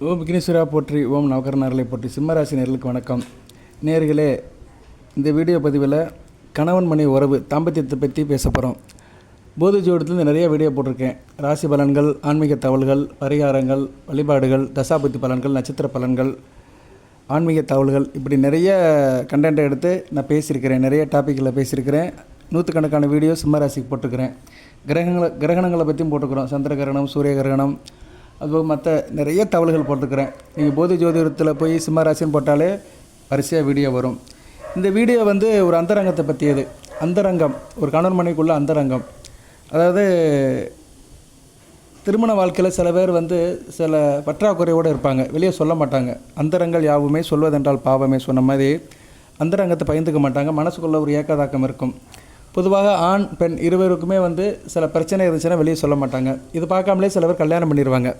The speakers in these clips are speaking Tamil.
ஓம் விக்னேஸ்வரா போற்றி, ஓம் நவகரணர்களை போற்றி. சிம்மராசி நேர்களுக்கு வணக்கம். நேர்களே, இந்த வீடியோ பதிவில் கணவன் மனைவி உறவு தாம்பத்தியத்தை பற்றி பேச போகிறோம். போதி ஜோதிடத்துலேருந்து நிறைய வீடியோ போட்டிருக்கேன். ராசி பலன்கள், ஆன்மீக தகவல்கள், பரிகாரங்கள், வழிபாடுகள், தசாபுத்தி பலன்கள், நட்சத்திர பலன்கள், ஆன்மீக தகவல்கள், இப்படி நிறைய கண்டென்ட்டை எடுத்து நான் பேசியிருக்கிறேன். நிறைய டாப்பிக்கில் பேசியிருக்கிறேன். நூற்றுக்கணக்கான வீடியோ சிம்மராசிக்கு போட்டிருக்கிறேன். கிரகணங்களை பற்றியும் போட்டுக்கிறோம். சந்திர கிரகணம், சூரிய கிரகணம், அதுபோக மற்ற நிறைய தகவல்கள் போட்டுருக்கிறேன். நீங்கள் போதி ஜோதிடத்தில் போய் சிம்மராசின்னு போட்டாலே வரிசையாக வீடியோ வரும். இந்த வீடியோ ஒரு அந்தரங்கத்தை பற்றியது. அந்தரங்கம், ஒரு கணவன் மனைவிக்குள்ள அந்தரங்கம். அதாவது திருமண வாழ்க்கையில் சில பேர் சில பற்றாக்குறையோடு இருப்பாங்க, வெளியே சொல்ல மாட்டாங்க. அந்தரங்கள் யாவுமே சொல்வதென்றால் பாவமே சொன்ன மாதிரி அந்தரங்கத்தை பகிர்ந்துக்க மாட்டாங்க. மனசுக்குள்ளே ஒரு ஏக்கதாக்கம் இருக்கும். பொதுவாக ஆண் பெண் இருவருக்குமே சில பிரச்சனை இருந்துச்சுன்னா வெளியே சொல்ல மாட்டாங்க. இது பார்க்காமலே சில பேர் கல்யாணம் பண்ணிடுவாங்க.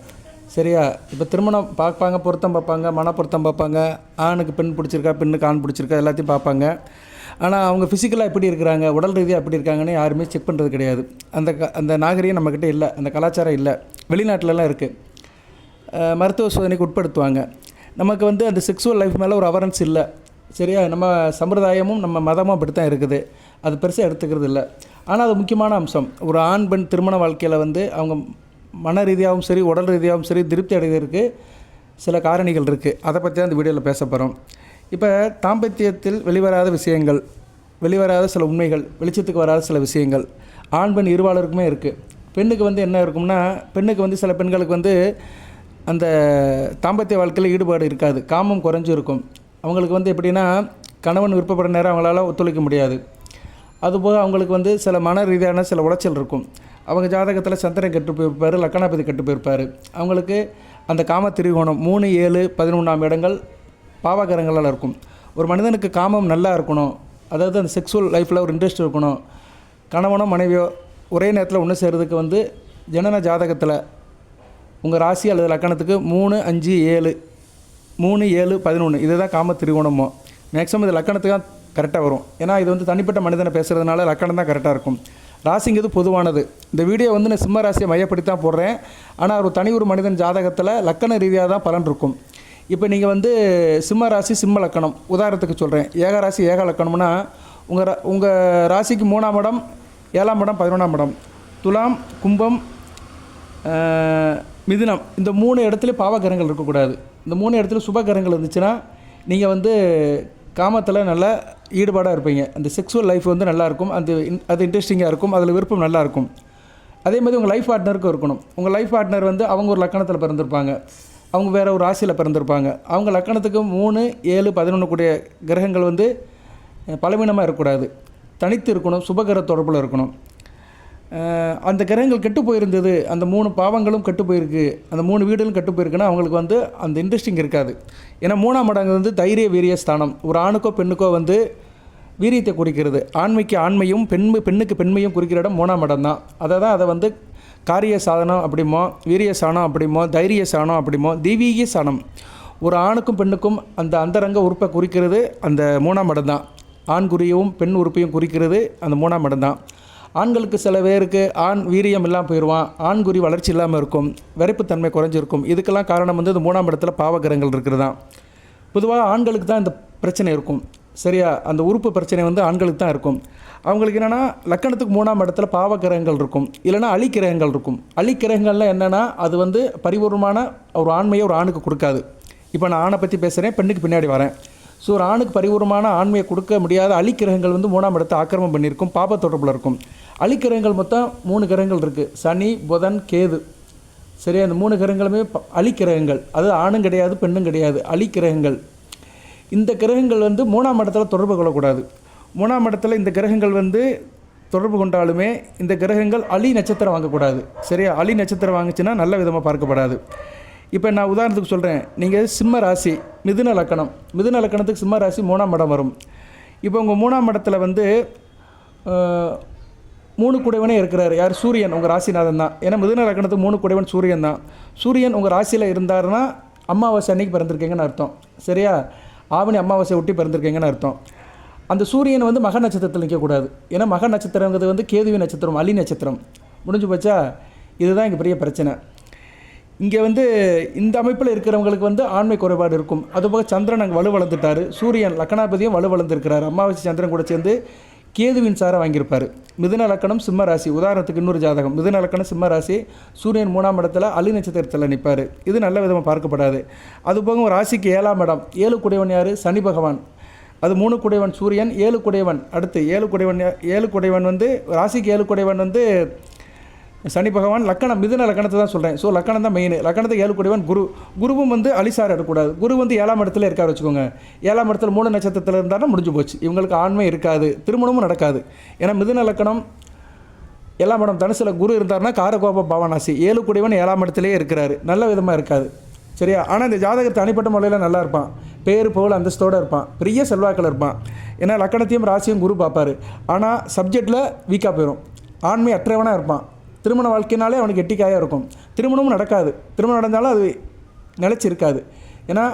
சரியா? இப்போ திருமணம் பார்ப்பாங்க, பொருத்தம் பார்ப்பாங்க, மன பொருத்தம் பார்ப்பாங்க. ஆணுக்கு பெண் பிடிச்சிருக்கா, பெண்ணுக்கு ஆண் பிடிச்சிருக்கா, எல்லாத்தையும் பார்ப்பாங்க. ஆனால் அவங்க ஃபிசிக்கலாக எப்படி இருக்கிறாங்க, உடல் ரீதியாக எப்படி இருக்காங்கன்னு யாருமே செக் பண்ணுறது கிடையாது. அந்த நாகரிகம் நம்மக்கிட்ட இல்லை, அந்த கலாச்சாரம் இல்லை. வெளிநாட்டிலலாம் இருக்குது. மருத்துவ சோதனைக்கு உட்படுத்துவாங்க. நமக்கு அந்த செக்ஸுவல் லைஃப் மேலே ஒரு அவரன்ஸ் இல்லை. சரியா? நம்ம சம்பிரதாயமும் நம்ம மதமும் அப்படி தான் இருக்குது. அது பெருசாக எடுத்துக்கிறது இல்லை. ஆனால் அது முக்கியமான அம்சம். ஒரு ஆண் பெண் திருமண வாழ்க்கையில் அவங்க மன ரீதியாகவும் சரி, உடல் ரீதியாகவும் சரி, திருப்தி அடைவதற்கு சில காரணிகள் இருக்குது. அதை பற்றி தான் இந்த வீடியோவில் பேச போகிறோம். இப்போ தாம்பத்தியத்தில் வெளிவராத விஷயங்கள், வெளிவராத சில உண்மைகள், வெளிச்சத்துக்கு வராத சில விஷயங்கள் ஆண் பெண் இருவாளருக்குமே இருக்குது. பெண்ணுக்கு என்ன இருக்கும்னா, பெண்ணுக்கு சில பெண்களுக்கு அந்த தாம்பத்திய வாழ்க்கையில் ஈடுபாடு இருக்காது. காமம் குறைஞ்சி இருக்கும். அவங்களுக்கு எப்படின்னா, கணவன் விருப்பப்படுற நேரம் அவங்களால ஒத்துழைக்க முடியாது. அதுபோக அவங்களுக்கு சில மன ரீதியான சில உளைச்சல் இருக்கும். அவங்க ஜாதகத்தில் சந்திரன் கெட்டு போயிருப்பார், லக்கணாபதி கெட்டு போயிருப்பார். அவங்களுக்கு அந்த காம திரிகோணம் 3, 7, 11ஆம் இடங்கள் பாவகரங்களால் இருக்கும். ஒரு மனிதனுக்கு காமம் நல்லா இருக்கணும், அதாவது அந்த செக்ஸுவல் லைஃப்பில் ஒரு இன்ட்ரெஸ்ட் இருக்கணும், கணவனோ மனைவியோ ஒரே நேரத்தில் ஒன்று சேர்கிறதுக்கு ஜனன ஜாதகத்தில் உங்கள் ராசி அல்லது லக்கணத்துக்கு 3, 5, 7, 3, 7, 11 இதுதான் காம திரிகோணமோ. மேக்ஸிமம் இது லக்கணத்துக்கு தான் கரெக்டாக வரும். ஏன்னா இது தனிப்பட்ட மனிதனை பேசுகிறதுனால லக்கணம் தான் கரெக்டாக இருக்கும். ராசிங்கிறது பொதுவானது. இந்த வீடியோ நான் சிம்ம ராசியை மையப்படுத்தி தான் போடுறேன். ஆனால் ஒரு தனி ஒரு மனிதன் ஜாதகத்தில் லக்கண ரீதியாக தான் பலன் இருக்கும். இப்போ நீங்கள் சிம்ம ராசி சிம்ம லக்கணம் உதாரணத்துக்கு சொல்கிறேன். ஏக ராசி ஏக லக்கணம்னா உங்கள் ராசிக்கு 3ஆம் இடம், 7ஆம் இடம், 11ஆம் இடம், துலாம், கும்பம், மிதுனம், இந்த 3 இடத்துல பாவகரங்கள் இருக்கக்கூடாது. இந்த 3 இடத்துல சுபகரங்கள் இருந்துச்சுன்னா நீங்கள் காமத்தில் நல்லா ஈடுபாடாக இருப்பீங்க. அந்த செக்ஸுவல் லைஃப் நல்லாயிருக்கும். அது இன்ட்ரெஸ்டிங்காக இருக்கும். அதில் விருப்பம் நல்லாயிருக்கும். அதே மாதிரி உங்கள் லைஃப் பார்ட்னருக்கும் இருக்கணும். உங்கள் லைஃப் பார்ட்னர் அவங்க ஒரு லக்கணத்தில் பிறந்திருப்பாங்க, அவங்க வேறு ஒரு ராசியில் பிறந்திருப்பாங்க. அவங்க லக்கணத்துக்கு 3, 7, 11 கூடிய கிரகங்கள் பலவீனமாக இருக்கக்கூடாது, தனித்து இருக்கணும், சுபகிரக தொடர்பில் இருக்கணும். அந்த கிரகங்கள் கெட்டு போயிருந்தது, அந்த 3 பாவங்களும் கெட்டு போயிருக்கு, அந்த 3 வீடுகளும் கெட்டு போயிருக்குன்னா அவங்களுக்கு அந்த இன்ட்ரெஸ்டிங் இருக்காது. ஏன்னா 3ஆம் இடம் தைரிய வீரிய ஸ்தானம். ஒரு ஆணுக்கோ பெண்ணுக்கோ வீரியத்தை குறிக்கிறது. ஆண்மைக்கு ஆண்மையும் பெண்ணுக்கு பெண்மையும் குறிக்கிற இடம் 3ஆம் இடம் தான். அதை காரிய சாதனம் அப்படிமோ, வீரிய சாணம் அப்படிமோ, தைரிய சாணம் அப்படிமோ, தெய்வீக சாணம். ஒரு ஆணுக்கும் பெண்ணுக்கும் அந்த அந்தரங்க உறுப்பை குறிக்கிறது அந்த 3ஆம் இடம் தான். ஆண் குறியவும் பெண் உறுப்பையும் குறிக்கிறது அந்த 3ஆம் இடம் தான். ஆண்களுக்கு சில பேருக்கு ஆண் வீரியம் இல்லாமல் போயிடுவான், ஆண் குறி வளர்ச்சி இல்லாமல் இருக்கும், விரைப்புத்தன்மை குறைஞ்சிருக்கும். இதுக்கெல்லாம் காரணம் இந்த 3ஆம் இடத்துல பாவகிரகங்கள் இருக்கிறது தான். பொதுவாக ஆண்களுக்கு தான் இந்த பிரச்சனை இருக்கும். சரியா? அந்த உறுப்பு பிரச்சனை ஆண்களுக்கு தான் இருக்கும். அவங்களுக்கு என்னென்னா, லக்கணத்துக்கு 3ஆம் இடத்துல பாவகிரகங்கள் இருக்கும், இல்லைனா அழிக்கிரகங்கள் இருக்கும். அழிக்கிரகங்கள்லாம் என்னென்னா, அது பரிபூர்ணமான ஒரு ஆண்மையை ஒரு ஆணுக்கு கொடுக்காது. இப்போ நான் ஆணை பற்றி பேசுகிறேன், பெண்ணுக்கு பின்னாடி வரேன். ஸோ ஒரு ஆணுக்கு பரிபூர்ணமான ஆண்மையை கொடுக்க முடியாத அழிக்கிரகங்கள் 3ஆம் இடத்தை ஆக்கிரமம் பண்ணியிருக்கும், பாப தொடர்பில் இருக்கும். அழிக்கிரகங்கள் மொத்தம் 3 கிரகங்கள் இருக்குது. சனி, புதன், கேது. சரியா? அந்த 3 கிரகங்களுமே அழிக்கிரகங்கள். அது ஆணும் கிடையாது, பெண்ணும் கிடையாது, அழிக்கிரகங்கள். இந்த கிரகங்கள் 3ஆம் இடத்துல தொடர்பு கொள்ளக்கூடாது. 3ஆம் இடத்துல இந்த கிரகங்கள் தொடர்பு கொண்டாலுமே இந்த கிரகங்கள் அலி நட்சத்திரம் வாங்கக்கூடாது. சரியா? அலி நட்சத்திரம் வாங்கிச்சுன்னா நல்ல விதமாக பார்க்கப்படாது. இப்போ நான் உதாரணத்துக்கு சொல்கிறேன். நீங்கள் சிம்ம ராசி மிதுன லக்கணம், மிதுன லக்கணத்துக்கு சிம்ம ராசி 3ஆம் இடம் வரும். இப்போ உங்கள் 3ஆம் இடத்துல 3 குடைவனே இருக்கிறார். யார்? சூரியன். உங்கள் ராசிநாதன் தான். ஏன்னா மிதுன லக்கணத்துக்கு 3 குடைவன் சூரியன் தான். சூரியன் உங்கள் ராசியில் இருந்தாருன்னா அமாவாசை அன்னைக்கு பிறந்திருக்கீங்கன்னு அர்த்தம். சரியா? ஆவணி அமாவாசை ஒட்டி பிறந்திருக்கீங்கன்னு அர்த்தம். அந்த சூரியன் மக நட்சத்திரத்தில் நிற்கக்கூடாது. ஏன்னா மக நட்சத்திரங்கிறது கேதுவி நட்சத்திரம், அலி நட்சத்திரம். முடிஞ்சு போச்சா? இதுதான் இங்கே பெரிய பிரச்சனை. இங்கே வந்து இந்த அமைப்பில் இருக்கிறவங்களுக்கு வந்து ஆண்மை குறைபாடு இருக்கும். அதுபோக சந்திரன் அங்கே வலுவளர்ந்துட்டார், சூரியன் லக்கணாபதியும் வலுவளர்ந்துருக்கிறார், அமாவாசை சந்திரன் கூட சேர்ந்து கேதுவின் சாரை வாங்கியிருப்பார். மிதுன லக்கணம் சிம்ம ராசி, உதாரணத்துக்கு இன்னொரு ஜாதகம் மிதுன லக்கணம் சிம்ம ராசி, சூரியன் 3ஆம் இடத்துல அலி நட்சத்திரத்தில் நிற்பார். இது நல்ல விதமாக பார்க்கப்படாது. அதுபோக ஒரு ராசிக்கு 7ஆம் இடம், 7 குடையவன் யார்? சனி பகவான். அது 3 குடையவன் சூரியன், 7 குடையவன். அடுத்து 7 குடையவன் வந்து ராசிக்கு 7 குடையவன் வந்து சனி பகவான். லக்கணம் மிதுன லக்கணத்தை தான் சொல்கிறேன். ஸோ லக்கணம் தான் மெயின். லக்கணத்துக்கு 7 குடையவன் குரு. குருவும் வந்து அலிசார் எடுக்கக்கூடாது. குரு வந்து 7ஆம் இடத்துல இருக்கார் வச்சுக்கோங்க. 7ஆம் இடத்துல 3 நட்சத்திரத்தில் இருந்தாலும் முடிஞ்சு போச்சு. இவங்களுக்கு ஆண்மை இருக்காது, திருமணமும் நடக்காது. ஏன்னா மிதுன லக்கணம் 7ஆம் இடம் தனுசில் குரு இருந்தார்னா காரகோப பாவனாசி, 7 குடையவன் 7ஆம் இடத்துலேயே இருக்கிறாரு, நல்ல விதமாக இருக்காது. சரியா? ஆனால் இந்த ஜாதகத்தை தனிப்பட்ட முறையில் நல்லா இருப்பான், பேர் புகழ் அந்தஸ்தோடு இருப்பான், பெரிய செல்வாக்கில் இருப்பான். ஏன்னா லக்கணத்தையும் ராசியும் குரு பார்ப்பார். ஆனால் சப்ஜெக்டில் வீக்காக போயிடும், ஆண்மை அற்றவனாக இருப்பான். திருமண வாழ்க்கையினாலே அவனுக்கு எட்டிக்காயாக இருக்கும், திருமணமும் நடக்காது. திருமணம் நடந்தாலும் அது நிலச்சிருக்காது. ஏன்னா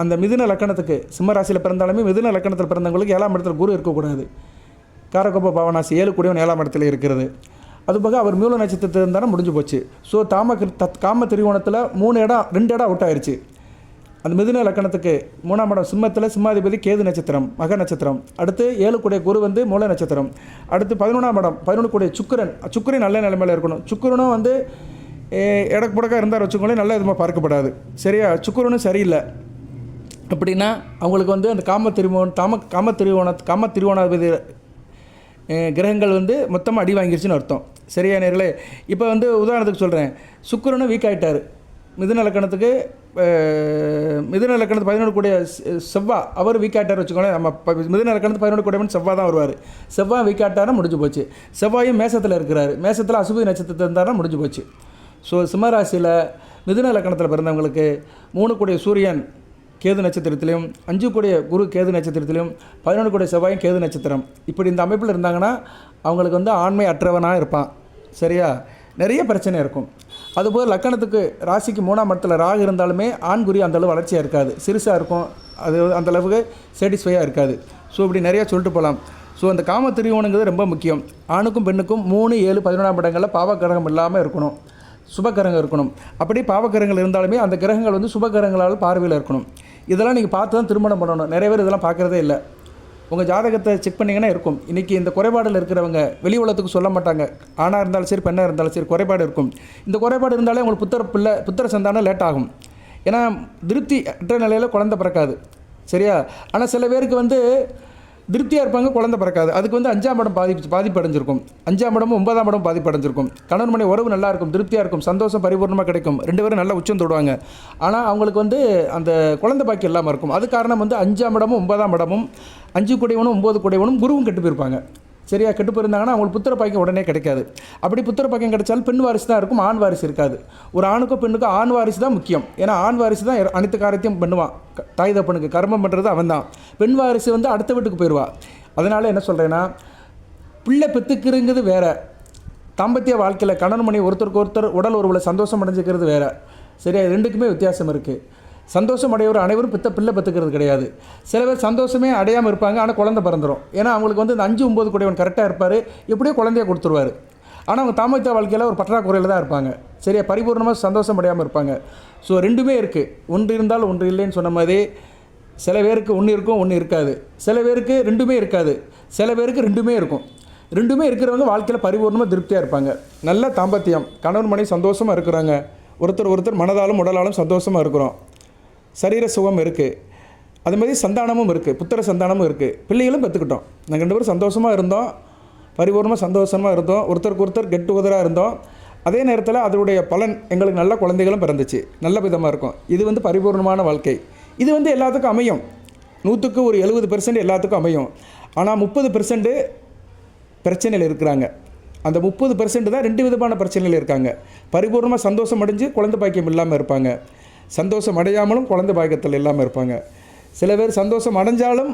அந்த மிதுன லக்கணத்துக்கு சிம்ம ராசியில் பிறந்தாலுமே மிதுன லக்கணத்தில் பிறந்தவங்களுக்கு 7ஆம் இடத்துல குரு இருக்கக்கூடாது. காரகோப பாவனாசி 7 குடையவன் 7ஆம் இடத்துல இருக்கிறது. அதுபோக அவர் மூல நட்சத்திரத்தில் இருந்தாலும் முடிஞ்சு போச்சு. ஸோ காம திரிகோணத்தில் 2 இடம் அவுட் ஆயிடுச்சு. அந்த மிதுன லக்கணத்துக்கு 3ஆம் இடம் சிம்மத்தில் சிம்மாதிபதி கேது நட்சத்திரம், மக நட்சத்திரம். அடுத்து 7 கூடிய குரு வந்து மூல நட்சத்திரம். அடுத்து 11ஆம் இடம் 11 கூடிய சுக்கிரன் நல்ல நிலைமையில் இருக்கணும். சுக்கிரனும் வந்து எடக்கு புடக்காக இருந்தார் வச்சுக்கோங்களேன், நல்ல விதமாக பார்க்கப்படாது. சரியா? சுக்கிரனும் சரியில்லை அப்படின்னா அவங்களுக்கு வந்து அந்த காம திரிவோணாதிபதி கிரகங்கள் வந்து மொத்தமாக அடி வாங்கிருச்சுன்னு அர்த்தம். சரியா நேர்களே? இப்போ வந்து உதாரணத்துக்கு சொல்கிறேன், சுக்கிரனும் வீக் ஆகிட்டார். மிதுன லக்கணத்துக்கு 11 கூடிய செவ்வாய் அவர் வீக்காட்டார் வச்சுக்கோங்களேன். நம்ம மிதுன லக்கணத்துக்கு 11 கூடியவன் செவ்வாய் தான் வருவார். செவ்வாய் வீக்காட்டார்னா முடிஞ்சு போச்சு. செவ்வாயும் மேசத்தில் இருக்கிறார், மேசத்தில் அசுபதி நட்சத்திரத்தில் இருந்தார்னா முடிஞ்சு போச்சு. ஸோ சிம்மராசியில் மிதுன லக்கணத்தில் பிறந்தவங்களுக்கு 3 கூடிய சூரியன் கேது நட்சத்திரத்திலையும், 5 கூடிய குரு கேது நட்சத்திரத்திலையும், 11 கூடிய செவ்வாயும் கேது நட்சத்திரம், இப்படி இந்த அமைப்பில் இருந்தாங்கன்னா அவங்களுக்கு வந்து ஆண்மை அற்றவனாக இருப்பான். சரியா? நிறைய பிரச்சனை இருக்கும். அதுபோல் லக்கணத்துக்கு ராசிக்கு 3ஆம் இடத்துல ராகு இருந்தாலுமே ஆண்குறி அந்தளவு வளர்ச்சியாக இருக்காது, சிறுசாக இருக்கும். அது அந்தளவுக்கு சாட்டிஸ்ஃபையாக இருக்காது. ஸோ இப்படி நிறையா சொல்லிட்டு போகலாம். ஸோ அந்த காம திரியோணுங்கிறது ரொம்ப முக்கியம். ஆணுக்கும் பெண்ணுக்கும் 3, 7, 11ஆம் இடங்களில் பாவக்கிரகம் இல்லாமல் இருக்கணும், சுபக்கிரகம் இருக்கணும். அப்படி பாவக்கிரகங்கள் இருந்தாலுமே அந்த கிரகங்கள் வந்து சுபக்கிரகங்களால் பார்வையில் இருக்கணும். இதெல்லாம் நீங்கள் பார்த்து தான் திருமணம் பண்ணணும். நிறைய பேர் இதெல்லாம் பார்க்குறதே இல்லை. உங்கள் ஜாதகத்தை செக் பண்ணிங்கன்னா இருக்கும். இன்றைக்கி இந்த குறைபாடில் இருக்கிறவங்க வெளி உலகத்துக்கு சொல்ல மாட்டாங்க. ஆணாக இருந்தாலும் சரி, பெண்ணாக இருந்தாலும் சரி, குறைபாடு இருக்கும். இந்த குறைபாடு இருந்தாலே உங்களுக்கு புத்திர சந்தானம் லேட் ஆகும். ஏன்னா திருப்தி அற்ற நிலையில் குழந்தை பிறக்காது. சரியா? ஆனால் சில பேருக்கு வந்து திருப்தியாக இருப்பாங்க, குழந்தை பிறக்காது. அதுக்கு வந்து 5ஆம் இடம் பாதிப்பு அடைஞ்சிருக்கும், 5ஆம் இடமும் 9ஆம் இடம் பாதிப்பு அடைஞ்சிருக்கும். கணவன் மனைவி உறவு நல்லா இருக்கும், திருப்தியாக இருக்கும், சந்தோஷம் பரிபூர்ணமாக கிடைக்கும், 2 பேரும் நல்லா உச்சம் தொடுவாங்க. ஆனால் அவங்களுக்கு வந்து அந்த குழந்தை பாக்கியம் இல்லாமல் இருக்கும். அது காரணம் வந்து 5ஆம் இடமும் 9ஆம் இடமும் 5 கூடியவனும் 9 கூடியவனும் குருவும் கெட்டு போயிருப்பாங்க. சரியா? கெட்டு போயிருந்தாங்கன்னா அவங்களுக்கு புத்திர பாக்கியம் உடனே கிடைக்காது. அப்படி புத்திர பாக்கியம் கிடைச்சாலும் பெண் வாரிசு தான் இருக்கும், ஆண் வாரிசு இருக்காது. ஒரு ஆணுக்கும் பெண்ணுக்கும் ஆண் வாரிசு தான் முக்கியம். ஏன்னா ஆண் வாரிசு தான் அனைத்து காரியத்தையும் பண்ணுவான். தாய் தப்பனுக்கு கர்மம் பண்ணுறது அவன் தான். பெண் வாரிசு வந்து அடுத்த வீட்டுக்கு போயிடுவா. அதனால் என்ன சொல்கிறேன்னா, பிள்ளை பெற்றுக்கிறங்கிறது வேறு, தாம்பத்திய வாழ்க்கையில் கணவன் மனைவி ஒருத்தருக்கு ஒருத்தர் உடல் உறவில் சந்தோஷம் அடைஞ்சிக்கிறது வேறு. சரியா? 2க்குமே வித்தியாசம் இருக்குது. சந்தோஷம் அடையவர் அனைவரும் பிள்ளை பெற்றுக்கிறது கிடையாது. சில பேர் சந்தோஷமே அடையாமல் இருப்பாங்க, ஆனால் குழந்தை பிறந்துடும். ஏன்னா அவங்களுக்கு வந்து இந்த 5, 9 கூடியவன் கரெக்டாக இருப்பார், எப்படியோ குழந்தைய கொடுத்துருவார். ஆனால் அவங்க தாம்பத்திய வாழ்க்கையில் ஒரு பற்றாக்குறையில் தான் இருப்பாங்க. சரியா? பரிபூர்ணமாக சந்தோஷம் அடையாமல் இருப்பாங்க. ஸோ 2மே இருக்குது. ஒன்று இருந்தால் ஒன்று இல்லைன்னு சொன்ன மாதிரி சில பேருக்கு ஒன்று இருக்கும், ஒன்று இருக்காது. சில பேருக்கு 2மே இருக்காது, சில பேருக்கு 2மே இருக்கும். 2மே இருக்கிறவங்க வாழ்க்கையில் பரிபூர்ணமாக திருப்தியாக இருப்பாங்க. நல்ல தாம்பத்தியம், கணவன் மனைவி சந்தோஷமாக இருக்கிறாங்க, ஒருத்தர் மனதாலும் உடலாலும் சந்தோஷமாக இருக்கிறோம், சரீர சுகம் இருக்குது. அது மாதிரி சந்தானமும் இருக்குது, புத்திர சந்தானமும் இருக்குது, பிள்ளைகளும் பெற்றுக்கிட்டோம். நாங்கள் 2 பேரும் சந்தோஷமாக இருந்தோம், பரிபூர்ணமாக சந்தோஷமாக இருந்தோம், ஒருத்தருக்கு ஒருத்தர் கெட் டுகெதராக இருந்தோம். அதே நேரத்தில் அதனுடைய பலன் எங்களுக்கு நல்ல குழந்தைகளும் பிறந்துச்சு, நல்ல விதமாக இருக்கும். இது வந்து பரிபூர்ணமான வாழ்க்கை. இது வந்து எல்லாத்துக்கும் அமையும், 100க்கு ஒரு 70% எல்லாத்துக்கும் அமையும். ஆனால் 30% பிரச்சனையில் இருக்கிறாங்க. அந்த 30% தான் 2 விதமான பிரச்சனையில் இருக்காங்க. பரிபூர்ணமாக சந்தோஷம் அடைஞ்சு குழந்தை பாக்கியம் இல்லாமல் இருப்பாங்க, சந்தோஷம் அடையாமலும் குழந்தை பாக்கியத்தில் இல்லாமல் இருப்பாங்க. சில பேர் சந்தோஷம் அடைஞ்சாலும்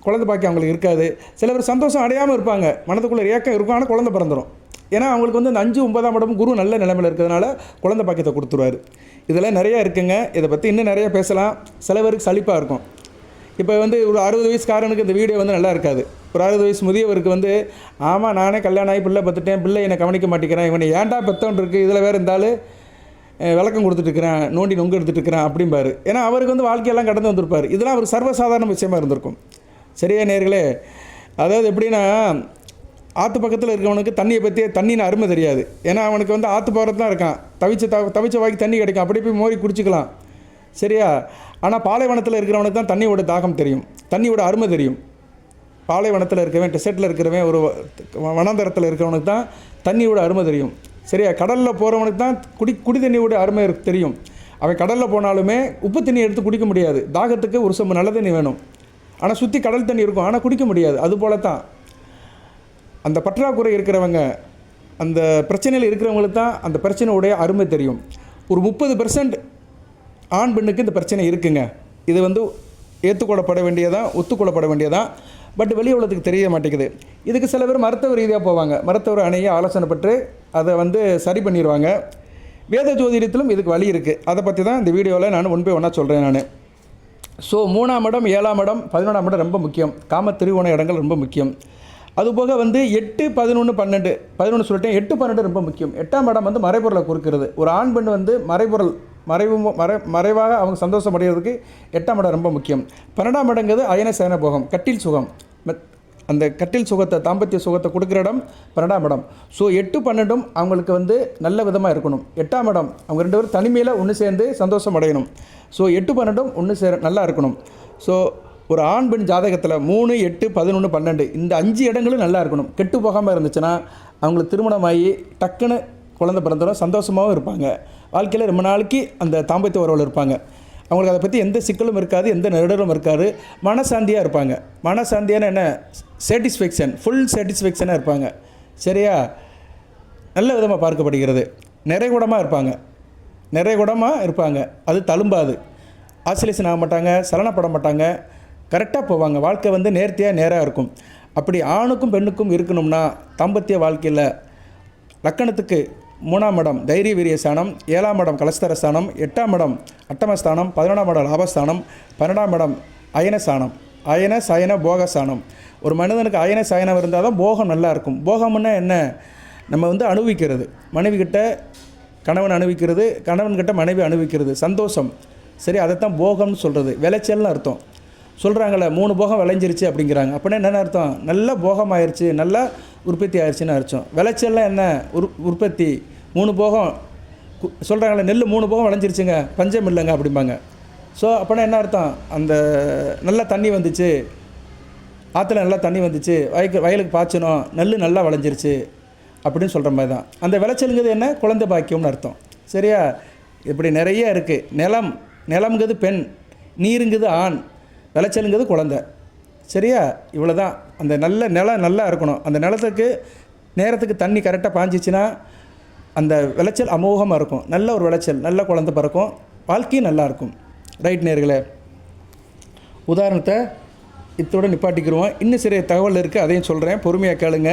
குழந்தை பாக்கியம் அவங்களுக்கு இருக்காது. சில பேர் சந்தோஷம் அடையாமல் இருப்பாங்க, மனதுக்குள்ளே ஏக்கம் இருக்கும், ஆனால் குழந்தை பிறந்துடும். ஏன்னா அவங்களுக்கு வந்து அந்த 5, 9ஆம் இடம் குரு நல்ல நிலைமையில் இருக்கிறதுனால குழந்தை பாக்கியத்தை கொடுத்துருவார். இதெல்லாம் நிறையா இருக்குங்க. இதை பற்றி இன்னும் நிறையா பேசலாம். சில பேருக்கு சலிப்பாக இருக்கும். இப்போ வந்து ஒரு 60 வயசுக்காரனுக்கு இந்த வீடியோ வந்து நல்லா இருக்காது. ஒரு 60 வயசு முதியவருக்கு வந்து ஆமாம் நானே கல்யாணம் ஆகி பிள்ளை பெற்றுட்டேன், பிள்ளை என்னை கவனிக்க மாட்டேங்கிறேன், இவனை ஏன்டா பெத்தோன் இருக்குது, இதில் வேறு இருந்தாலும் விளக்கம் கொடுத்துட்ருக்கிறேன், நோண்டி நொங்கு எடுத்துகிட்ருக்கிறேன் அப்படிம்பார். ஏன்னா அவருக்கு வந்து வாழ்க்கையெல்லாம் கடந்து வந்திருப்பார். இதெல்லாம் அவர் சர்வசாதாரண விஷயமா இருந்திருக்கும். சரியா நேர்களே? அதாவது எப்படின்னா, ஆற்று பக்கத்தில் இருக்கிறவனுக்கு தண்ணியை பற்றி தண்ணின்னு அருமை தெரியாது. ஏன்னா அவனுக்கு வந்து ஆற்று போகிறது தான் இருக்கான், தவிச்ச வாய்க்கு தண்ணி கிடைக்கும், அப்படி போய் மோரி குடிச்சிக்கலாம். சரியா? ஆனால் பாலைவனத்தில் இருக்கிறவனுக்கு தான் தண்ணியோட தாகம் தெரியும், தண்ணியோட அருமை தெரியும். பாலைவனத்தில் இருக்கிறவன், டெசர்ட்டில் இருக்கிறவன், ஒரு வனாந்தரத்தில் இருக்கிறவனுக்கு தான் தண்ணியோட அருமை தெரியும். சரியா? கடலில் போகிறவனுக்கு தான் குடி தண்ணியோட அருமை தெரியும். அவன் கடலில் போனாலுமே உப்பு தண்ணி எடுத்து குடிக்க முடியாது, தாகத்துக்கு ஒரு சொம்பு நல்ல தண்ணி வேணும். ஆனால் சுற்றி கடல் தண்ணி இருக்கும், ஆனால் குடிக்க முடியாது. அதுபோல தான் அந்த பற்றாக்குறை இருக்கிறவங்க, அந்த பிரச்சனையில் இருக்கிறவங்களுக்கு தான் அந்த பிரச்சனையுடைய அருமை தெரியும். ஒரு 30% ஆண் பெண்ணுக்கு இந்த பிரச்சனை இருக்குங்க. இது வந்து ஏற்றுக்கொள்ளப்பட வேண்டியதான், ஒத்துக்கொள்ளப்பட வேண்டியதான். பட் வெளி உலகத்துக்கு தெரிய மாட்டேங்குது. இதுக்கு சில பேர் மருத்துவ ரீதியாக போவாங்க, மருத்துவர் அணையை ஆலோசனை பெற்று அதை வந்து சரி பண்ணிடுவாங்க. வேத ஜோதிடத்திலும் இதுக்கு வழி இருக்குது. அதை பற்றி தான் இந்த வீடியோவில் நான் ஒன் பை ஒன்றா சொல்கிறேன் நான். ஸோ 3ஆம் இடம், 7ஆம் இடம், 11ஆம் இடம் ரொம்ப முக்கியம். காம திரிவோண இடங்கள் ரொம்ப முக்கியம். அதுபோக வந்து 8, 11, 11 சொல்லிட்டேன். 8, 12 ரொம்ப முக்கியம். 8ஆம் இடம் வந்து மறைபொருளை குறிக்கிறது. ஒரு ஆண் பெண் வந்து மறைவாக அவங்க சந்தோஷம் அடைகிறதுக்கு 8ஆம் இடம் ரொம்ப முக்கியம். 12ஆம் இடங்கிறது அயன சயன போகம், கட்டில் சுகம். அந்த கட்டில் சுகத்தை, தாம்பத்திய சுகத்தை கொடுக்குற இடம் 12ஆம் இடம். ஸோ 8, 12 அவங்களுக்கு வந்து நல்ல விதமாக இருக்கணும். 8ஆம் இடம் அவங்க 2 பேரும் தனிமையில் ஒன்று சேர்ந்து சந்தோஷம் அடையணும். ஸோ 8, 12 நல்லா இருக்கணும். ஸோ ஒரு ஆண் பெண் ஜாதகத்தில் 3, 8, 11, 12 இந்த 5 இடங்களும் நல்லா இருக்கணும். கெட்டு போகாமல் இருந்துச்சுன்னா அவங்களுக்கு திருமணமாகி டக்குன்னு குழந்தை பிறந்தோம், சந்தோஷமாகவும் இருப்பாங்க. வாழ்க்கையில் ரொம்ப நாளைக்கு அந்த தாம்பத்திய உறவில் இருப்பாங்க. அவங்களுக்கு அதை பற்றி எந்த சிக்கலும் இருக்காது, எந்த நெருடலும் இருக்காது, மனசாந்தியாக இருப்பாங்க. மனசாந்தியான என்ன, சாட்டிஸ்ஃபேக்ஷன், ஃபுல் சாட்டிஸ்ஃபேக்ஷனாக இருப்பாங்க. சரியா? நல்ல விதமாக பார்க்கப்படுகிறது. நிறைகுடமாக இருப்பாங்க. அது தழும்பாது, ஆசிலேஷன் ஆக மாட்டாங்க, சலனப்பட மாட்டாங்க, கரெக்டாக போவாங்க. வாழ்க்கை வந்து நேராக இருக்கும். அப்படி ஆணுக்கும் பெண்ணுக்கும் இருக்கணும்னா தாம்பத்திய வாழ்க்கையில் லக்கணத்துக்கு 3ஆம் இடம் தைரிய வீரிய ஸ்தானம், 7ஆம் இடம் கலஸ்தர ஸ்தானம், 8ஆம் இடம் அட்டமஸ்தானம், 11ஆம் இடம் லாபஸ்தானம், 12ஆம் இடம் அயனஸ்தானம், அயன சயன போகஸ்தானம். ஒரு மனிதனுக்கு அயன சயனம் இருந்தால் தான் போகம் நல்லா இருக்கும். போகம்னா என்ன? நம்ம வந்து அனுபவிக்கிறது, மனைவிக்கிட்ட கணவன் அனுபவிக்கிறது, கணவன்கிட்ட மனைவி அனுபவிக்கிறது, சந்தோஷம். சரி, அதைத்தான் போகம்னு சொல்கிறது. விளைச்சல்னு அர்த்தம். சொல்கிறாங்களே 3 போகம் விளைஞ்சிருச்சு அப்படிங்கிறாங்க. அப்படின்னா என்னென்ன அர்த்தம்? நல்லா போகம் ஆயிடுச்சு, நல்லா உற்பத்தி ஆயிடுச்சுன்னு அர்த்தம். விளைச்சல்லாம் என்ன? உற்பத்தி. 3 போகம் சொல்கிறாங்களே, நெல் 3 போகம் விளைஞ்சிருச்சுங்க, பஞ்சம் இல்லைங்க அப்படிம்பாங்க. ஸோ அப்படின்னா என்ன அர்த்தம்? அந்த நல்லா தண்ணி வந்துச்சு, ஆற்றுல நல்லா தண்ணி வந்துச்சு, வயலுக்கு பாய்ச்சணும், நெல் நல்லா விளைஞ்சிருச்சு அப்படின்னு சொல்கிற மாதிரி தான். அந்த விளைச்சலுங்கிறது என்ன? குழந்தை பாக்கியம்னு அர்த்தம். சரியா? இப்படி நிறைய இருக்குது. நிலம்ங்கிறது பெண், நீருங்கிறது ஆண், விளைச்சலுங்கிறது குழந்தை. சரியா? இவ்வளோ தான். அந்த நிலம் நல்லா இருக்கணும். அந்த நிலத்துக்கு நேரத்துக்கு தண்ணி கரெக்டாக பாஞ்சிச்சின்னா அந்த விளைச்சல் அமோகமாக இருக்கும். நல்ல ஒரு விளைச்சல், நல்ல குழந்தை பிறக்கும், வாழ்க்கையும் நல்லாயிருக்கும். ரைட் நேர்களே, உதாரணத்தை இத்தோடு நிப்பாட்டிக்கிடுவோம். இன்னும் சிறிய தகவல் இருக்குது, அதையும் சொல்கிறேன், பொறுமையாக கேளுங்க.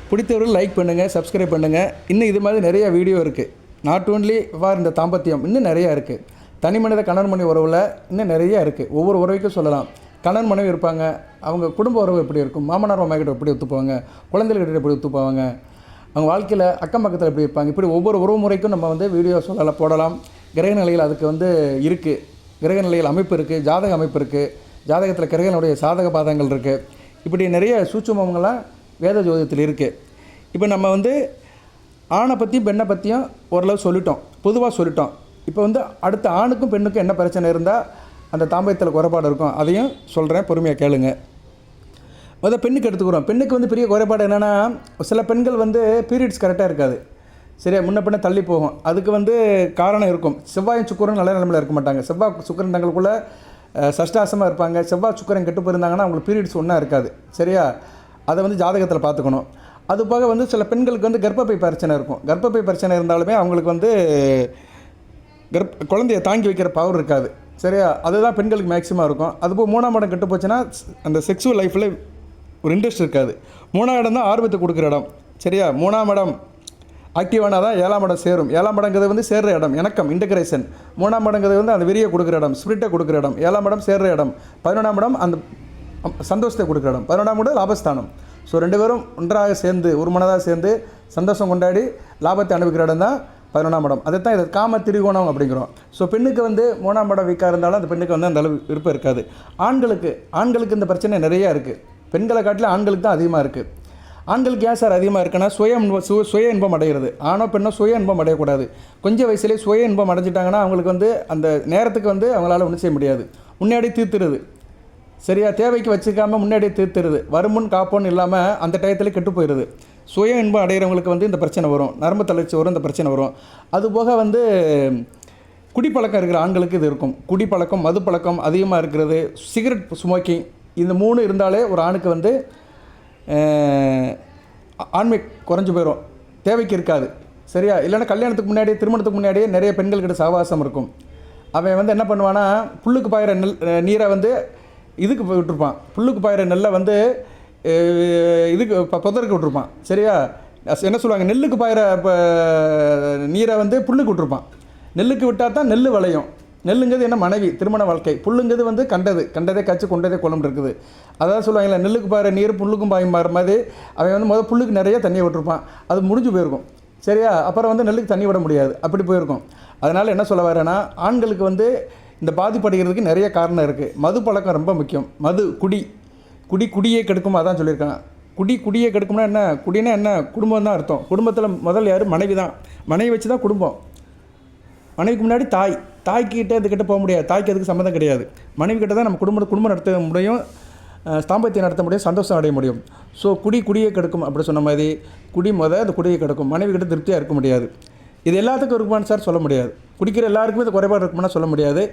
பிடித்தவர்கள் லைக் பண்ணுங்கள், சப்ஸ்கிரைப் பண்ணுங்கள். இன்னும் இது மாதிரி நிறையா வீடியோ இருக்குது. நாட் ஓன்லி இந்த தாம்பத்தியம், இன்னும் நிறையா இருக்குது. தனி மனித கணவன் மனைவி உறவில் இன்னும் நிறையா இருக்குது. ஒவ்வொரு உறவுக்கும் சொல்லலாம். கணவன் மனைவி இருப்பாங்க, அவங்க குடும்ப உறவு எப்படி இருக்கும், மாமனார் மாமியார்கிட்ட எப்படி ஒத்துப்போவாங்க, குழந்தைகிட்ட எப்படி ஒத்துப்போவாங்க, அவங்க வாழ்க்கையில் அக்கம் பக்கத்தில் எப்படி இருப்பாங்க, இப்படி ஒவ்வொரு உறவு முறைக்கும் நம்ம வந்து வீடியோ போடலாம். கிரக நிலைகள் அதுக்கு வந்து இருக்குது. கிரக நிலைகள் அமைப்பு இருக்குது, ஜாதக அமைப்பு இருக்குது, ஜாதகத்தில் கிரகனுடைய சாதக பாதங்கள் இருக்குது. இப்படி நிறைய சூட்சுமங்கள்லாம் வேத ஜோதிடத்தில் இருக்குது. இப்போ நம்ம வந்து ஆணை பற்றியும் பெண்ணை பற்றியும் ஓரளவு சொல்லிட்டோம், பொதுவாக சொல்லிட்டோம். இப்போ வந்து அடுத்த ஆணுக்கும் பெண்ணுக்கும் என்ன பிரச்சனை இருந்தால் அந்த தாம்பத்தியத்தில் குறைபாடு இருக்கும், அதையும் சொல்கிறேன், பொறுமையாக கேளுங்க. முதல்ல பெண்ணுக்கு எடுத்துக்கிறோம். பெண்ணுக்கு வந்து பெரிய குறைபாடு என்னென்னா, சில பெண்கள் வந்து பீரியட்ஸ் கரெக்டாக இருக்காது. சரியா? முன்ன பின்ன தள்ளி போகும். அதுக்கு வந்து காரணம் இருக்கும். செவ்வாயும் சுக்கிரனும் நல்ல நிலைமையில் இருக்க மாட்டாங்க. செவ்வாய் சுக்கிரன் தங்களுக்குள்ளே சஷ்டாசமாக இருப்பாங்க. செவ்வாய் சுக்கிரன் கெட்டு போயிருந்தாங்கன்னா அவங்களுக்கு பீரியட்ஸ் ஒன்றா இருக்காது. சரியா? அதை வந்து ஜாதகத்தில் பார்த்துக்கணும். அது போக வந்து சில பெண்களுக்கு வந்து கர்ப்பப்பை பிரச்சனை இருக்கும். கர்ப்பப்பை பிரச்சனை இருந்தாலுமே அவங்களுக்கு வந்து குழந்தைய தாங்கி வைக்கிற பவர் இருக்காது. சரியா? அதுதான் பெண்களுக்கு மேக்ஸிமம் இருக்கும். அதுபோல் 3ஆம் இடம் கெட்டு போச்சுன்னா அந்த செக்ஸுவல் லைஃப்பில் ஒரு இன்ட்ரெஸ்ட் இருக்காது. 3ஆம் இடம் தான் ஆர்வத்தை கொடுக்குற இடம். சரியா? 3ஆம் இடம் ஆக்டிவானால் தான் 7ஆம் இடம் சேரும். 7ஆம் இடங்கிறது வந்து சேர்ற இடம், இணக்கம், இன்டகிரேஷன். 3ஆம் இடங்கிறது வந்து அந்த வெறியை கொடுக்குற இடம், ஸ்பிரிட்டை கொடுக்குற இடம். 7ஆம் இடம் சேர்ற இடம். 11ஆம் இடம் அந்த சந்தோஷத்தை கொடுக்குற இடம். 11ஆம் இடம் லாபஸ்தானம். ஸோ 2 பேரும் ஒன்றாக சேர்ந்து ஒரு மனதாக சேர்ந்து சந்தோஷம் கொண்டாடி லாபத்தை அனுபவிக்கிற இடம் தான் 11ஆம் இடம். அதை தான் இது காம திரிகோணம் அப்படிங்கிறோம். ஸோ பெண்ணுக்கு வந்து 3ஆம் இடம் வீக்காக இருந்தாலும் அந்த பெண்ணுக்கு வந்து அந்த அளவு விருப்பம் இருக்காது. ஆண்களுக்கு இந்த பிரச்சனை நிறையா இருக்குது. பெண்களை காட்டிலும் ஆண்களுக்கு தான் அதிகமாக இருக்குது. ஆண்களுக்கு ஏன் சார் அதிகமாக இருக்குன்னா சுய இன்பம் அடைகிறது. ஆணோ பெண்ணோ சுய இன்பம் அடையக்கூடாது. கொஞ்சம் வயசுலேயே சுய இன்பம் அடைஞ்சிட்டாங்கன்னா அவங்களுக்கு வந்து அந்த நேரத்துக்கு வந்து அவங்களால ஒன்றும் செய்ய முடியாது. முன்னாடி தீர்த்துருது. சரியா, தேவைக்கு வச்சுக்காமல் முன்னாடியே தீர்த்துருது. வருமுன் காப்போன்னு இல்லாமல் அந்த டயத்தில் கெட்டு போயிடுது. சுய இன்பம் அடைகிறவங்களுக்கு வந்து இந்த பிரச்சனை வரும், நரம்பு தளர்ச்சி வரும், இந்த பிரச்சனை வரும். அதுபோக வந்து குடிப்பழக்கம் இருக்கிற ஆண்களுக்கு இது இருக்கும். குடிப்பழக்கம், மது பழக்கம் அதிகமாக இருக்கிறது, சிகரெட் ஸ்மோக்கிங், இந்த 3 இருந்தாலே ஒரு ஆணுக்கு வந்து ஆண்மை குறைஞ்சி போயிடும், தேவைக்கு இருக்காது. சரியா, இல்லைன்னா கல்யாணத்துக்கு முன்னாடியே திருமணத்துக்கு முன்னாடியே நிறைய பெண்கள்கிட்ட சகவாசம் இருக்கும். அவன் வந்து என்ன பண்ணுவான்னா புல்லுக்கு பாயிற நீரை வந்து இதுக்கு விட்டுருப்பான், புல்லுக்கு பாயிற நெல்லை வந்து இதுக்கு புதருக்கு விட்டுருப்பான். சரியா, என்ன சொல்லுவாங்க, நெல்லுக்கு பாயிற நீரை வந்து புல்லுக்கு விட்டுருப்பான். நெல்லுக்கு விட்டால் தான் நெல் விளையும். நெல்லுங்கிறது என்ன, மனைவி, திருமண வாழ்க்கை. புல்லுங்கிறது வந்து கண்டதே காய்ச்சி கொண்டதே குளம் இருக்குது. அதான் சொல்லுவாங்களே, நெல்லுக்கு பாயிற நீர் புல்லுக்கும் பாயும் மாற மாதிரி அவன் வந்து முதல் புல்லுக்கு நிறைய தண்ணியை விட்டுருப்பான், அது முடிஞ்சு போயிருக்கும். சரியா, அப்புறம் வந்து நெல்லுக்கு தண்ணி விட முடியாது, அப்படி போயிருக்கும். அதனால் என்ன சொல்ல வரேன்னா, ஆண்களுக்கு வந்து இந்த பாதிப்படைகிறதுக்கு நிறைய காரணம் இருக்குது. மது பழக்கம் ரொம்ப முக்கியம். மது, குடியே கெடுக்கும், அதான் சொல்லியிருக்காங்க. குடியே கெடுக்கும்னா என்ன, குடினா என்ன, குடும்பம் தான் அர்த்தம். குடும்பத்தில் முதல் யார், மனைவி தான். மனைவி வச்சு தான் குடும்பம். மனைவிக்கு முன்னாடி தாய்க்கிட்ட இதுக்கிட்ட போக முடியாது, தாய்க்கு அதுக்கு சம்மந்தம் கிடையாது. மனைவி கிட்ட தான் நம்ம குடும்பம் நடத்த முடியும், தாம்பத்தியம் நடத்த முடியும், சந்தோஷம் அடைய முடியும். ஸோ குடியே கெடுக்கும் அப்படி சொன்ன மாதிரி அந்த குடியை கெடுக்கும். மனைவி கிட்ட திருப்தியாக இருக்க முடியாது. இது எல்லாத்துக்கும் இருக்குமான்னு சார் சொல்ல முடியாது. குடிக்கிற எல்லாருக்குமே இது குறைபாடு இருக்குமானா சொல்ல முடியாது.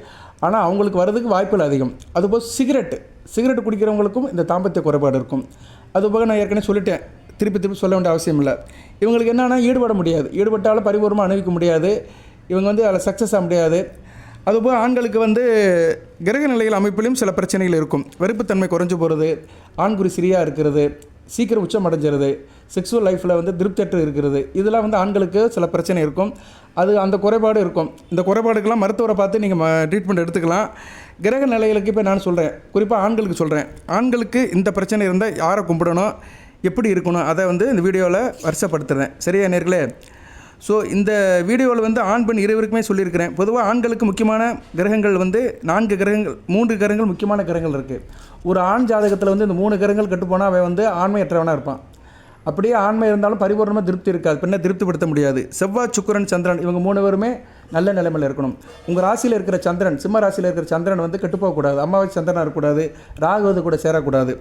ஆனால் அவங்களுக்கு வர்றதுக்கு வாய்ப்புகள் அதிகம். அதுபோல் சிகரெட் குடிக்கிறவங்களுக்கும் இந்த தாம்பத்திய குறைபாடு இருக்கும். அதுபோக நான் ஏற்கனவே சொல்லிட்டேன், திருப்பி சொல்ல வேண்டிய அவசியம் இல்லை. இவங்களுக்கு என்னென்னா ஈடுபட முடியாது, ஈடுபட்டாலும் பரிபூர்ணமாக அனுபவிக்க முடியாது, இவங்க வந்து அதில் சக்ஸஸ் ஆக முடியாது. அதுபோல் ஆண்களுக்கு வந்து கிரக நிலைகள் அமைப்பிலும் சில பிரச்சனைகள் இருக்கும். வெறுப்புத்தன்மை குறைஞ்சு போகிறது, ஆண்குறி சிறியாக இருக்கிறது, சீக்கிரம் உச்சம் அடைஞ்சிருது, செக்ஸுவல் லைஃப்பில் வந்து திருப்தியற்று இருக்கிறது, இதெல்லாம் வந்து ஆண்களுக்கு சில பிரச்சனை இருக்கும். அந்த குறைபாடு இருக்கும். இந்த குறைபாடுக்கெல்லாம் மருத்துவரை பார்த்து நீங்கள் ட்ரீட்மெண்ட் எடுத்துக்கலாம். கிரக நிலைகளுக்கு இப்போ நான் சொல்கிறேன், குறிப்பாக ஆண்களுக்கு சொல்கிறேன். ஆண்களுக்கு இந்த பிரச்சனை இருந்தால் யாரை கும்பிடணும், எப்படி இருக்கணும், அதை வந்து இந்த வீடியோவில் வரிசைப்படுத்துகிறேன். சரியா நேர்களே? ஸோ இந்த வீடியோவில் வந்து ஆண் பெண் இருவருக்குமே சொல்லியிருக்கிறேன். பொதுவாக ஆண்களுக்கு முக்கியமான கிரகங்கள் வந்து 3 கிரகங்கள் முக்கியமான கிரகங்கள் இருக்குது. ஒரு ஆண் ஜாதகத்தில் வந்து இந்த 3 கிரகங்கள் கெட்டுப்போனால் அவன் வந்து ஆண்மையற்றவனாக இருப்பான். அப்படியே ஆண்மை இருந்தாலும் பரிபூர்ணமாக திருப்தி இருக்காது, பெண்ணை திருப்திப்படுத்த முடியாது. செவ்வாய், சுக்கிரன், சந்திரன் இவங்க 3 பேருமே நல்ல நிலைமையில் இருக்கணும். உங்கள் ராசியில் இருக்கிற சந்திரன், சிம்ம ராசியில் இருக்கிற சந்திரன் வந்து கெட்டுப்போகக்கூடாது, அம்மாவாசை சந்திரனாக இருக்கக்கூடாது, ராகுவது கூட சேரக்கூடாது.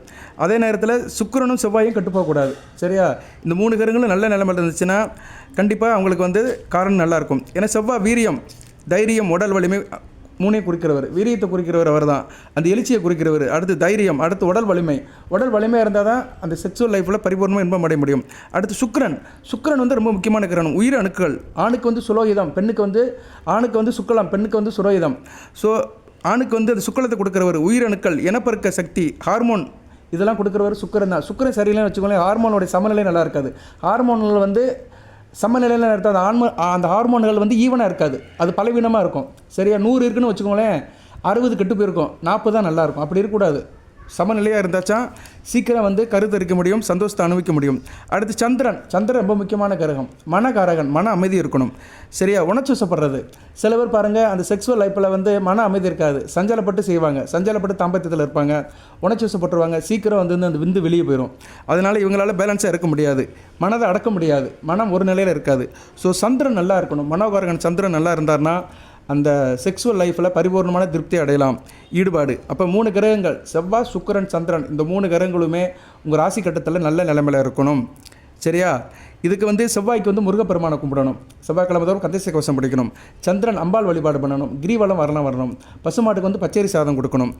அதே நேரத்தில் சுக்கிரனும் செவ்வாயும் கெட்டுப்போகக்கூடாது. சரியா, இந்த 3 கிரகங்களும் நல்ல நிலைமையில் இருந்துச்சுன்னா கண்டிப்பாக அவங்களுக்கு வந்து காரணம் நல்லாயிருக்கும். ஏன்னா செவ்வாய் வீரியம், தைரியம், உடல் வலிமை 3ஐயும் குறிக்கிறவர். வீரியத்தை குறிக்கிறவர் அவர் தான், அந்த எழுச்சியை குறிக்கிறவர். அடுத்து தைரியம், அடுத்து உடல் வலிமையாக இருந்தால் தான் அந்த செக்ஸுவல் லைஃப்பில் பரிபூர்ணமாக இன்பம் அடைய முடியும். அடுத்து சுக்கிரன் வந்து ரொம்ப முக்கியமான கிரகணம். உயிர் அணுக்கள், ஆணுக்கு வந்து சுலோகிதம், ஆணுக்கு வந்து சுக்லம், பெண்ணுக்கு வந்து சுரோகிதம். ஸோ ஆணுக்கு வந்து அந்த சுக்லத்தை கொடுக்குறவர், உயிரணுக்கள், இனப்பெருக்க சக்தி, ஹார்மோன், இதெல்லாம் கொடுக்குறவர் சுக்கிரன் தான். சுக்கிரன் சரியில்லைன்னு வச்சுக்கோங்களேன், ஹார்மோனுடைய சமநிலை நல்லா இருக்காது. ஹார்மோன்கள் வந்து சமநிலையில் இருக்காது, அந்த ஹார்மோன்கள் வந்து ஈவனாக இருக்காது, அது பலவீனமாக இருக்கும். சரியா, 100 இருக்குன்னு வச்சுக்கோங்களேன், 60 கெட்டு போயிருக்கும், 40 தான் நல்லாயிருக்கும். அப்படி இருக்கக்கூடாது, சமநிலையாக இருந்தாச்சா சீக்கிரம் வந்து கருத்தரிக்க முடியும், சந்தோஷத்தை அனுபவிக்க முடியும். அடுத்து சந்திரன் ரொம்ப முக்கியமான கிரகம், மனகாரகன், மன அமைதி இருக்கணும். சரியா, உணர்ச்சிவசப்படுறது. சில பேர் பாருங்கள், அந்த செக்ஸுவல் லைஃப்பில் வந்து மன அமைதி இருக்காது, சஞ்சலப்பட்டு செய்வாங்க, சஞ்சலப்பட்டு தாம்பத்தியத்தில் இருப்பாங்க, உணர்ச்சிவசப்பட்டுருவாங்க, சீக்கிரம் வந்து அந்த விந்து வெளியே போயிடும். அதனால் இவங்களால் பேலன்ஸாக இருக்க முடியாது, மனதை அடக்க முடியாது, மனம் ஒரு நிலையில் இருக்காது. ஸோ சந்திரன் நல்லா இருக்கணும், மனோகாரகன் சந்திரன் நல்லா இருந்தார்னா அந்த செக்ஸுவல் லைஃப்பில் பரிபூர்ணமான திருப்தி அடையலாம், ஈடுபாடு. அப்போ 3 கிரகங்கள், செவ்வாய், சுக்கிரன், சந்திரன், இந்த 3 கிரகங்களுமே உங்கள் ராசி கட்டத்தில் நல்ல நிலைமையில் இருக்கணும். சரியா, இதுக்கு வந்து செவ்வாய்க்கு வந்து முருகப்பெருமானை கும்பிடணும், செவ்வாய்க்கிழமை தோறும் கந்தசை கவசம் படிக்கணும். சந்திரன் அம்பாள் வழிபாடு பண்ணணும், கிரிவலம் வரணும். பசுமாட்டுக்கு வந்து பச்சரி சாதம் கொடுக்கணும்.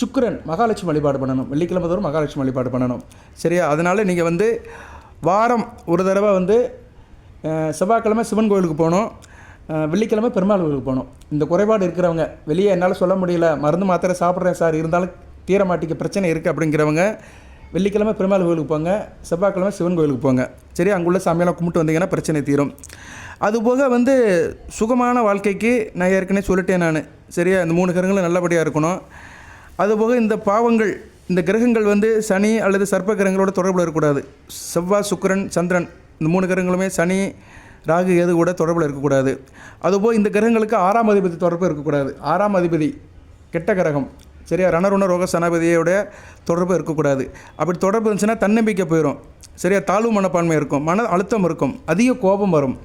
சுக்கிரன் மகாலட்சுமி வழிபாடு பண்ணணும், வெள்ளிக்கிழமை தோறும் மகாலட்சுமி வழிபாடு பண்ணணும். சரியா, அதனால் நீங்கள் வந்து வாரம் ஒரு தடவை வந்து செவ்வாய்க்கிழமை சிவன் கோயிலுக்கு போகணும், வெள்ளிக்கிழமை பெருமாள் கோயிலுக்கு போகணும். இந்த குறைபாடு இருக்கிறவங்க, வெளியே என்னால் சொல்ல முடியல, மருந்து மாத்திரை சாப்பிட்றேன் சார், இருந்தாலும் தீரமாட்டிக்கு பிரச்சனை இருக்குது அப்படிங்கிறவங்க வெள்ளிக்கிழமை பெருமாள் கோயிலுக்கு போங்க, செவ்வாய்க்கிழமை சிவன் கோயிலுக்கு போங்க. சரி, அங்குள்ள சாமியெல்லாம் கும்பிட்டு வந்தீங்கன்னா பிரச்சனை தீரும். அதுபோக வந்து சுகமான வாழ்க்கைக்கு நான் ஏற்கனவே சொல்லிட்டேன் நான். சரியா, இந்த 3 கிரகங்களும் நல்லபடியாக இருக்கணும். அதுபோக இந்த பாவங்கள், இந்த கிரகங்கள் வந்து சனி அல்லது சர்ப்ப கிரகங்களோட தொடர்பில் இருக்கக்கூடாது. செவ்வாய், சுக்கிரன், சந்திரன் இந்த 3 கிரகங்களுமே, சனி, ராகு கேது கூட தொடர்பில் இருக்கக்கூடாது. அதுபோல் இந்த கிரகங்களுக்கு 6ஆம் அதிபதி தொடர்பு இருக்கக்கூடாது. 6ஆம் அதிபதி கெட்ட கிரகம், சரியா, ரணருண ரோக சனாபதியோட தொடர்பு இருக்கக்கூடாது. அப்படி தொடர்பு இருந்துச்சுன்னா தன்னம்பிக்கை போயிடும், சரியா, தாழ்வு மனப்பான்மை இருக்கும், மன அழுத்தம் இருக்கும், அதிக கோபம் வரும்.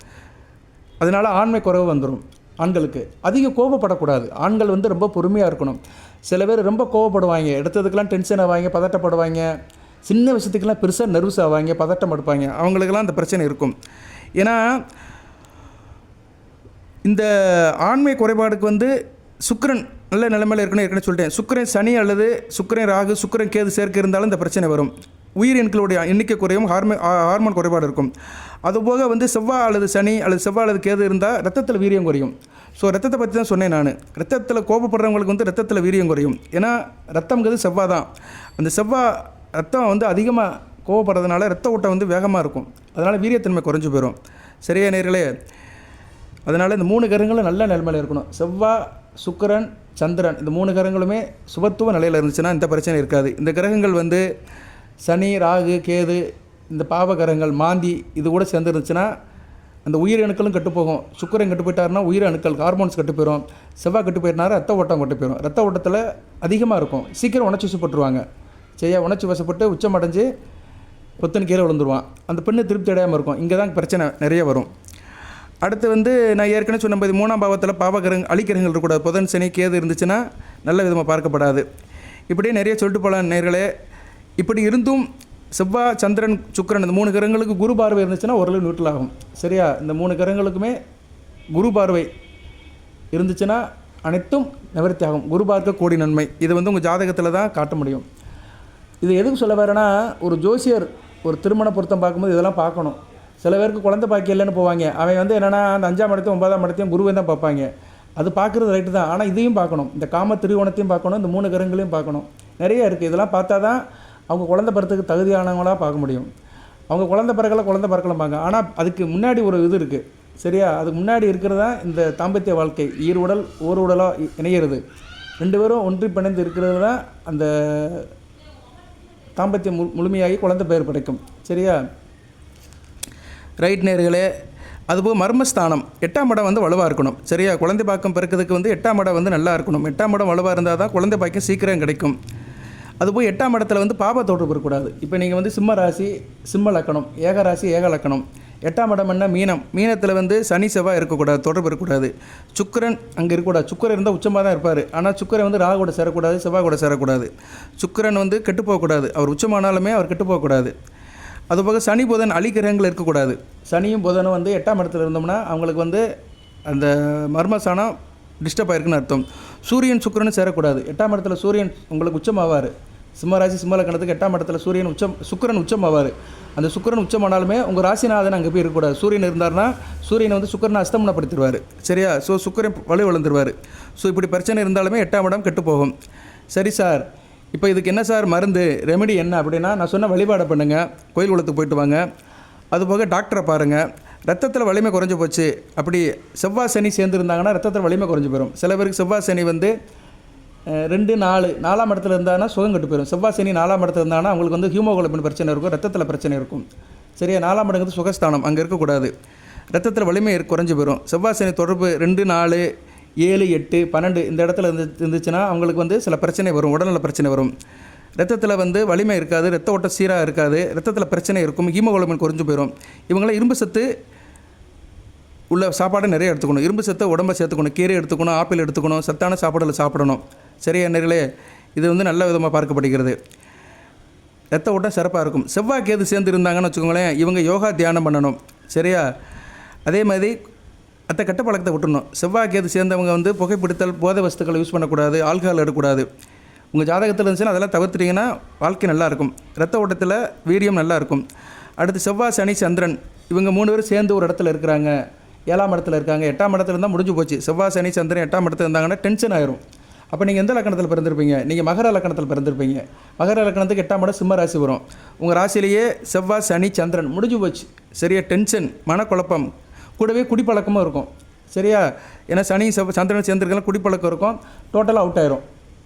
அதனால் ஆண்மை குறைவு வந்துடும். ஆண்களுக்கு அதிக கோபப்படக்கூடாது. ஆண்கள் வந்து ரொம்ப பொறுமையாக இருக்கணும். சில பேர் ரொம்ப கோவப்படுவாங்க, எடுத்ததுக்கெல்லாம் டென்ஷன் ஆவாங்க, பதட்டப்படுவாங்க, சின்ன விஷயத்துக்கெல்லாம் பெருசாக நர்வஸ் ஆவாங்க, பதட்டம் எடுப்பாங்க. அவங்களுக்கெல்லாம் அந்த பிரச்சனை இருக்கும். ஏன்னா இந்த ஆண்மை குறைபாடுக்கு வந்து சுக்கிரன் நல்ல நிலைமையில் இருக்கணும். ஏற்கனவே சொல்லிட்டேன், சுக்கிரன் சனி அல்லது சுக்கிரன் ராகு, சுக்கிரன் கேது சேர்க்கை இருந்தாலும் இந்த பிரச்சனை வரும். உயிரணுக்களுடைய எண்ணிக்கை குறையும், ஹார்மோன் குறைபாடு இருக்கும். அதுபோக வந்து செவ்வாய் அல்லது சனி அல்லது செவ்வாய் அல்லது கேது இருந்தால் ரத்தத்தில் வீரியம் குறையும். ஸோ ரத்தத்தை பற்றி தான் சொன்னேன் நான். ரத்தத்தில் கோபப்படுறவங்களுக்கு வந்து ரத்தத்தில் வீரியம் குறையும். ஏன்னா ரத்தம்ங்கிறது செவ்வாய் தான். அந்த செவ்வாய் ரத்தம் வந்து அதிகமாக கோவப்படுறதுனால ரத்த ஓட்டம் வந்து வேகமாக இருக்கும். அதனால் வீரியத்தன்மை குறைஞ்சி போயிடும். சரியா நேர்களே? அதனால் இந்த 3 கிரகங்களும் நல்ல நிலைமையில் இருக்கணும். செவ்வாய், சுக்கிரன், சந்திரன், இந்த 3 கிரகங்களுமே சுபத்துவ நிலையில் இருந்துச்சுன்னா இந்த பிரச்சனை இருக்காது. இந்த கிரகங்கள் வந்து சனி, ராகு, கேது, இந்த பாவ கிரகங்கள், மாந்தி இது கூட சேர்ந்து இருந்துச்சுன்னா அந்த உயிரணுக்களும் கெட்டு போகும். சுக்கிரன் கெட்டு போயிட்டாருன்னா உயிரணுக்கள் ஹார்மோன்ஸ் கெட்டு போயிடும். செவ்வாய் கெட்டு போயிட்டாருனா ரத்த ஓட்டம் கெட்டு போயிடும். ரத்த ஓட்டத்தில் அதிகமாக இருக்கும். சீக்கிரம் உணர்ச்சி வசப்பட்டுருவாங்க. சரியா, உணர்ச்சி வசப்பட்டு உச்சம் அடைஞ்சு பொத்துன்னு கீழே விழுந்துருவான். அந்த பெண்ணு திருப்தி அடையாமல் இருக்கும். இங்கே தான் பிரச்சனை நிறைய வரும். அடுத்து வந்து நான் ஏற்கனவே சொன்ன 3ஆம் பாவத்தில் பாவகிரகங்கள், அழிக்கிரகங்கள் இருக்கக்கூடாது. புதன், சனி, கேது இருந்துச்சுன்னா நல்ல விதமாக பார்க்கப்படாது. இப்படியே நிறைய சொல்லிட்டு போகலாம் நேர்களே. இப்படி இருந்தும் செவ்வாய், சந்திரன், சுக்கிரன் இந்த 3 கிரகங்களுக்கு குரு பார்வை இருந்துச்சுன்னா ஓரளவு நியூட்ரல் ஆகும். சரியா, இந்த 3 கிரகங்களுக்குமே குரு பார்வை இருந்துச்சுன்னா அனைத்தும் நிவர்த்தி ஆகும். குரு பார்க்க கோடி நன்மை. இது வந்து உங்கள் ஜாதகத்தில் தான் காட்ட முடியும். இது எதுக்கு சொல்ல வரேன்னா, ஒரு ஜோசியர் ஒரு திருமண பொருத்தம் பார்க்கும்போது இதெல்லாம் பார்க்கணும். சில பேருக்கு குழந்தை பாக்கி இல்லைன்னு போவாங்க. அவன் வந்து என்னென்னா அந்த 5ஆம் இடத்தையும் 9ஆம் இடத்தையும் குருவை தான் பார்ப்பாங்க. அது பார்க்குறது ரைட்டு தான். ஆனால் இதையும் பார்க்கணும். இந்த காம திரிகோணத்தையும் பார்க்கணும், இந்த 3 கிரகங்களையும் பார்க்கணும். நிறைய இருக்குது. இதெல்லாம் பார்த்தா தான் அவங்க குழந்தை பிறத்துக்கு தகுதியானவங்களாக பார்க்க முடியும். அவங்க குழந்தை பிறக்கலாம் பார்க்க. ஆனால் அதுக்கு முன்னாடி ஒரு இது இருக்குது. சரியா, அதுக்கு முன்னாடி இருக்கிறது தான் இந்த தாம்பத்திய வாழ்க்கை. ஈருடல் ஓர் உடலாக இணையிறது. 2 பேரும் ஒன்றி பிணைந்து இருக்கிறது தான் அந்த தாம்பத்தியம் முழுமையாகி குழந்தை பெயர் கிடைக்கும். சரியா, ரைட் நேர்களே. அதுபோல் மர்மஸ்தானம் 8ஆம் இடம் வந்து வலுவாக இருக்கணும். சரியா, குழந்தை பாக்கம் பிறக்கிறதுக்கு வந்து 8ஆம் இடம் வந்து நல்லா இருக்கணும். 8ஆம் இடம் வலுவாக இருந்தால் தான் குழந்தை பாக்கியம் சீக்கிரம் கிடைக்கும். அதுபோல் 8ஆம் இடத்துல வந்து பாப தொடர்பு இருக்கக்கூடாது. இப்போ நீங்கள் வந்து சிம்ம ராசி, சிம்ம லக்கணம், ஏக ராசி, ஏக லக்கணம். 8ஆம் இடம் என்ன? மீனம். மீனத்தில் வந்து சனி, செவ்வாய் இருக்கக்கூடாது, தொடர்பு இருக்கக்கூடாது. சுக்கிரன் அங்கே இருக்கக்கூடாது. சுக்கிரன் இருந்தால் உச்சமாக தான் இருப்பார். ஆனால் சுக்கிரன் வந்து ராகு கூட சேரக்கூடாது, செவ்வாய் கூட சேரக்கூடாது. சுக்கிரன் வந்து கெட்டு போகக்கூடாது. அவர் உச்சமானாலுமே அவர் கெட்டு போகக்கூடாது. அதுபோக சனி, புதன் அழிக்கிரகங்கள் இருக்கக்கூடாது. சனியும் புதனும் வந்து 8ஆம் இடத்துல இருந்தோம்னா அவங்களுக்கு வந்து அந்த மர்மஸ்தானம் டிஸ்டர்ப் ஆயிருக்குன்னு அர்த்தம். சூரியன், சுக்கிரனும் சேரக்கூடாது. 8ஆம் இடத்துல சூரியன் உங்களுக்கு உச்சமாவார். சிம்மராசி, சிம்ம லக்கணத்துக்கு 8ஆம் இடத்துல சூரியன் சுக்கிரன் உச்சமாவார். அந்த சுக்கிரன் உச்சமானாலுமே உங்கள் ராசிநாதன் அங்கே போய் இருக்கக்கூடாது. சூரியன் இருந்தார்னா சூரியனை வந்து சுக்கிரனை அஸ்தமனப்படுத்திடுவார். சரியா, ஸோ சுக்கிரன் வலு விழுந்துருவார். ஸோ இப்படி பிரச்சனை இருந்தாலுமே 8ஆம் இடம் கெட்டு போகும். சரி சார், இப்போ இதுக்கு என்ன சார் மருந்து, ரெமெடி என்ன அப்படின்னா, நான் சொன்ன வழிபாடை பண்ணுங்கள். கோயில் குளத்துக்கு போயிட்டு வாங்க. அதுபோக டாக்டரை பாருங்கள். ரத்தத்தில் வலிமை குறைஞ்சி போச்சு, அப்படி செவ்வாய் சனி சேர்ந்துருந்தாங்கன்னா ரத்தத்தில் வலிமை குறைஞ்சி போயிடும். சில பேருக்கு செவ்வாய் சனி வந்து 2, 4 4ஆம் இடத்துல இருந்தாங்கன்னா சுகம் கட்டு போயிடும். செவ்வாய் சனி 4ஆம் இடத்துல இருந்தாங்கன்னா அவங்களுக்கு வந்து ஹியூமோகுளோபின் பிரச்சனை இருக்கும், ரத்தத்தில் பிரச்சனை இருக்கும். சரியா, 4ஆம் இடங்கிறது சுகஸ்தானம், அங்கே இருக்கக்கூடாது. ரத்தத்தில் வலிமை குறைஞ்சி போயிடும். செவ்வாய் சனி தொடர்பு 2, 4, 7, 8, 12 இந்த இடத்துல இருந்துச்சுன்னா அவங்களுக்கு வந்து சில பிரச்சனை வரும், உடல்நல பிரச்சனை வரும். ரத்தத்தில் வந்து வலிமை இருக்காது, ரத்த ஓட்டம் சீராக இருக்காது, ரத்தத்தில் பிரச்சனை இருக்கும், ஹீமோகுளோபின் குறைஞ்சி போயிடும். இவங்களாம் இரும்பு சத்து உள்ள சாப்பாடு நிறைய எடுத்துக்கணும். இரும்பு சத்தை உடம்பை சேர்த்துக்கணும். கீரை எடுத்துக்கணும், ஆப்பிள் எடுத்துக்கணும், சத்தான சாப்பாடுகள் சாப்பிடணும். சரியா நேர்களே, இது வந்து நல்ல விதமாக பார்க்கப்படுகிறது. ரத்த ஓட்டம் சிறப்பாக இருக்கும். செவ்வாய் கேது சேர்ந்து இருந்தாங்கன்னு வச்சுக்கோங்களேன், இவங்க யோகா தியானம் பண்ணணும். சரியா, அதே மாதிரி அத்தை கெட்ட பழக்கத்தை விட்டுணும். செவ்வாய் கேது சேர்ந்தவங்க வந்து புகைப்பிடித்தல், போதை வஸ்துக்களை யூஸ் பண்ணக்கூடாது, ஆல்கஹால் எடுக்கக்கூடாது. உங்கள் ஜாதகத்தில் இருந்துச்சுன்னா அதெல்லாம் தவிர்த்துட்டிங்கன்னா வாழ்க்கை நல்லாயிருக்கும். ரத்த ஓட்டத்தில் வீரியம் நல்லாயிருக்கும். அடுத்து செவ்வாய் சனி சந்திரன் இவங்க 3 பேரும் சேர்ந்து ஒரு இடத்துல இருக்கிறாங்க, 7ஆம் இடத்துல இருக்காங்க. 8ஆம் இடத்துல இருந்தால் முடிஞ்சு போச்சு. செவ்வாய் சனி சந்திரன் 8ஆம் இடத்துல இருந்தாங்கன்னா டென்ஷன் ஆயிரும். அப்போ நீங்கள் எந்த லக்கணத்தில் பிறந்திருப்பீங்க? நீங்கள் மகர லக்கணத்தில் பிறந்திருப்பீங்க. மகர லக்கணத்துக்கு 8ஆம் இடம் சிம்ம ராசி வரும். உங்கள் ராசியிலேயே செவ்வாய் சனி சந்திரன் முடிஞ்சு போச்சு. சரியா, டென்ஷன், மனக்குழப்பம், கூடவே குடிப்பழக்கமும் இருக்கும். சரியா, ஏன்னா சனி சந்திரன் சேர்ந்துருக்கலாம், குடிப்பழக்கம் இருக்கும், டோட்டலாக அவுட் ஆயிரும்.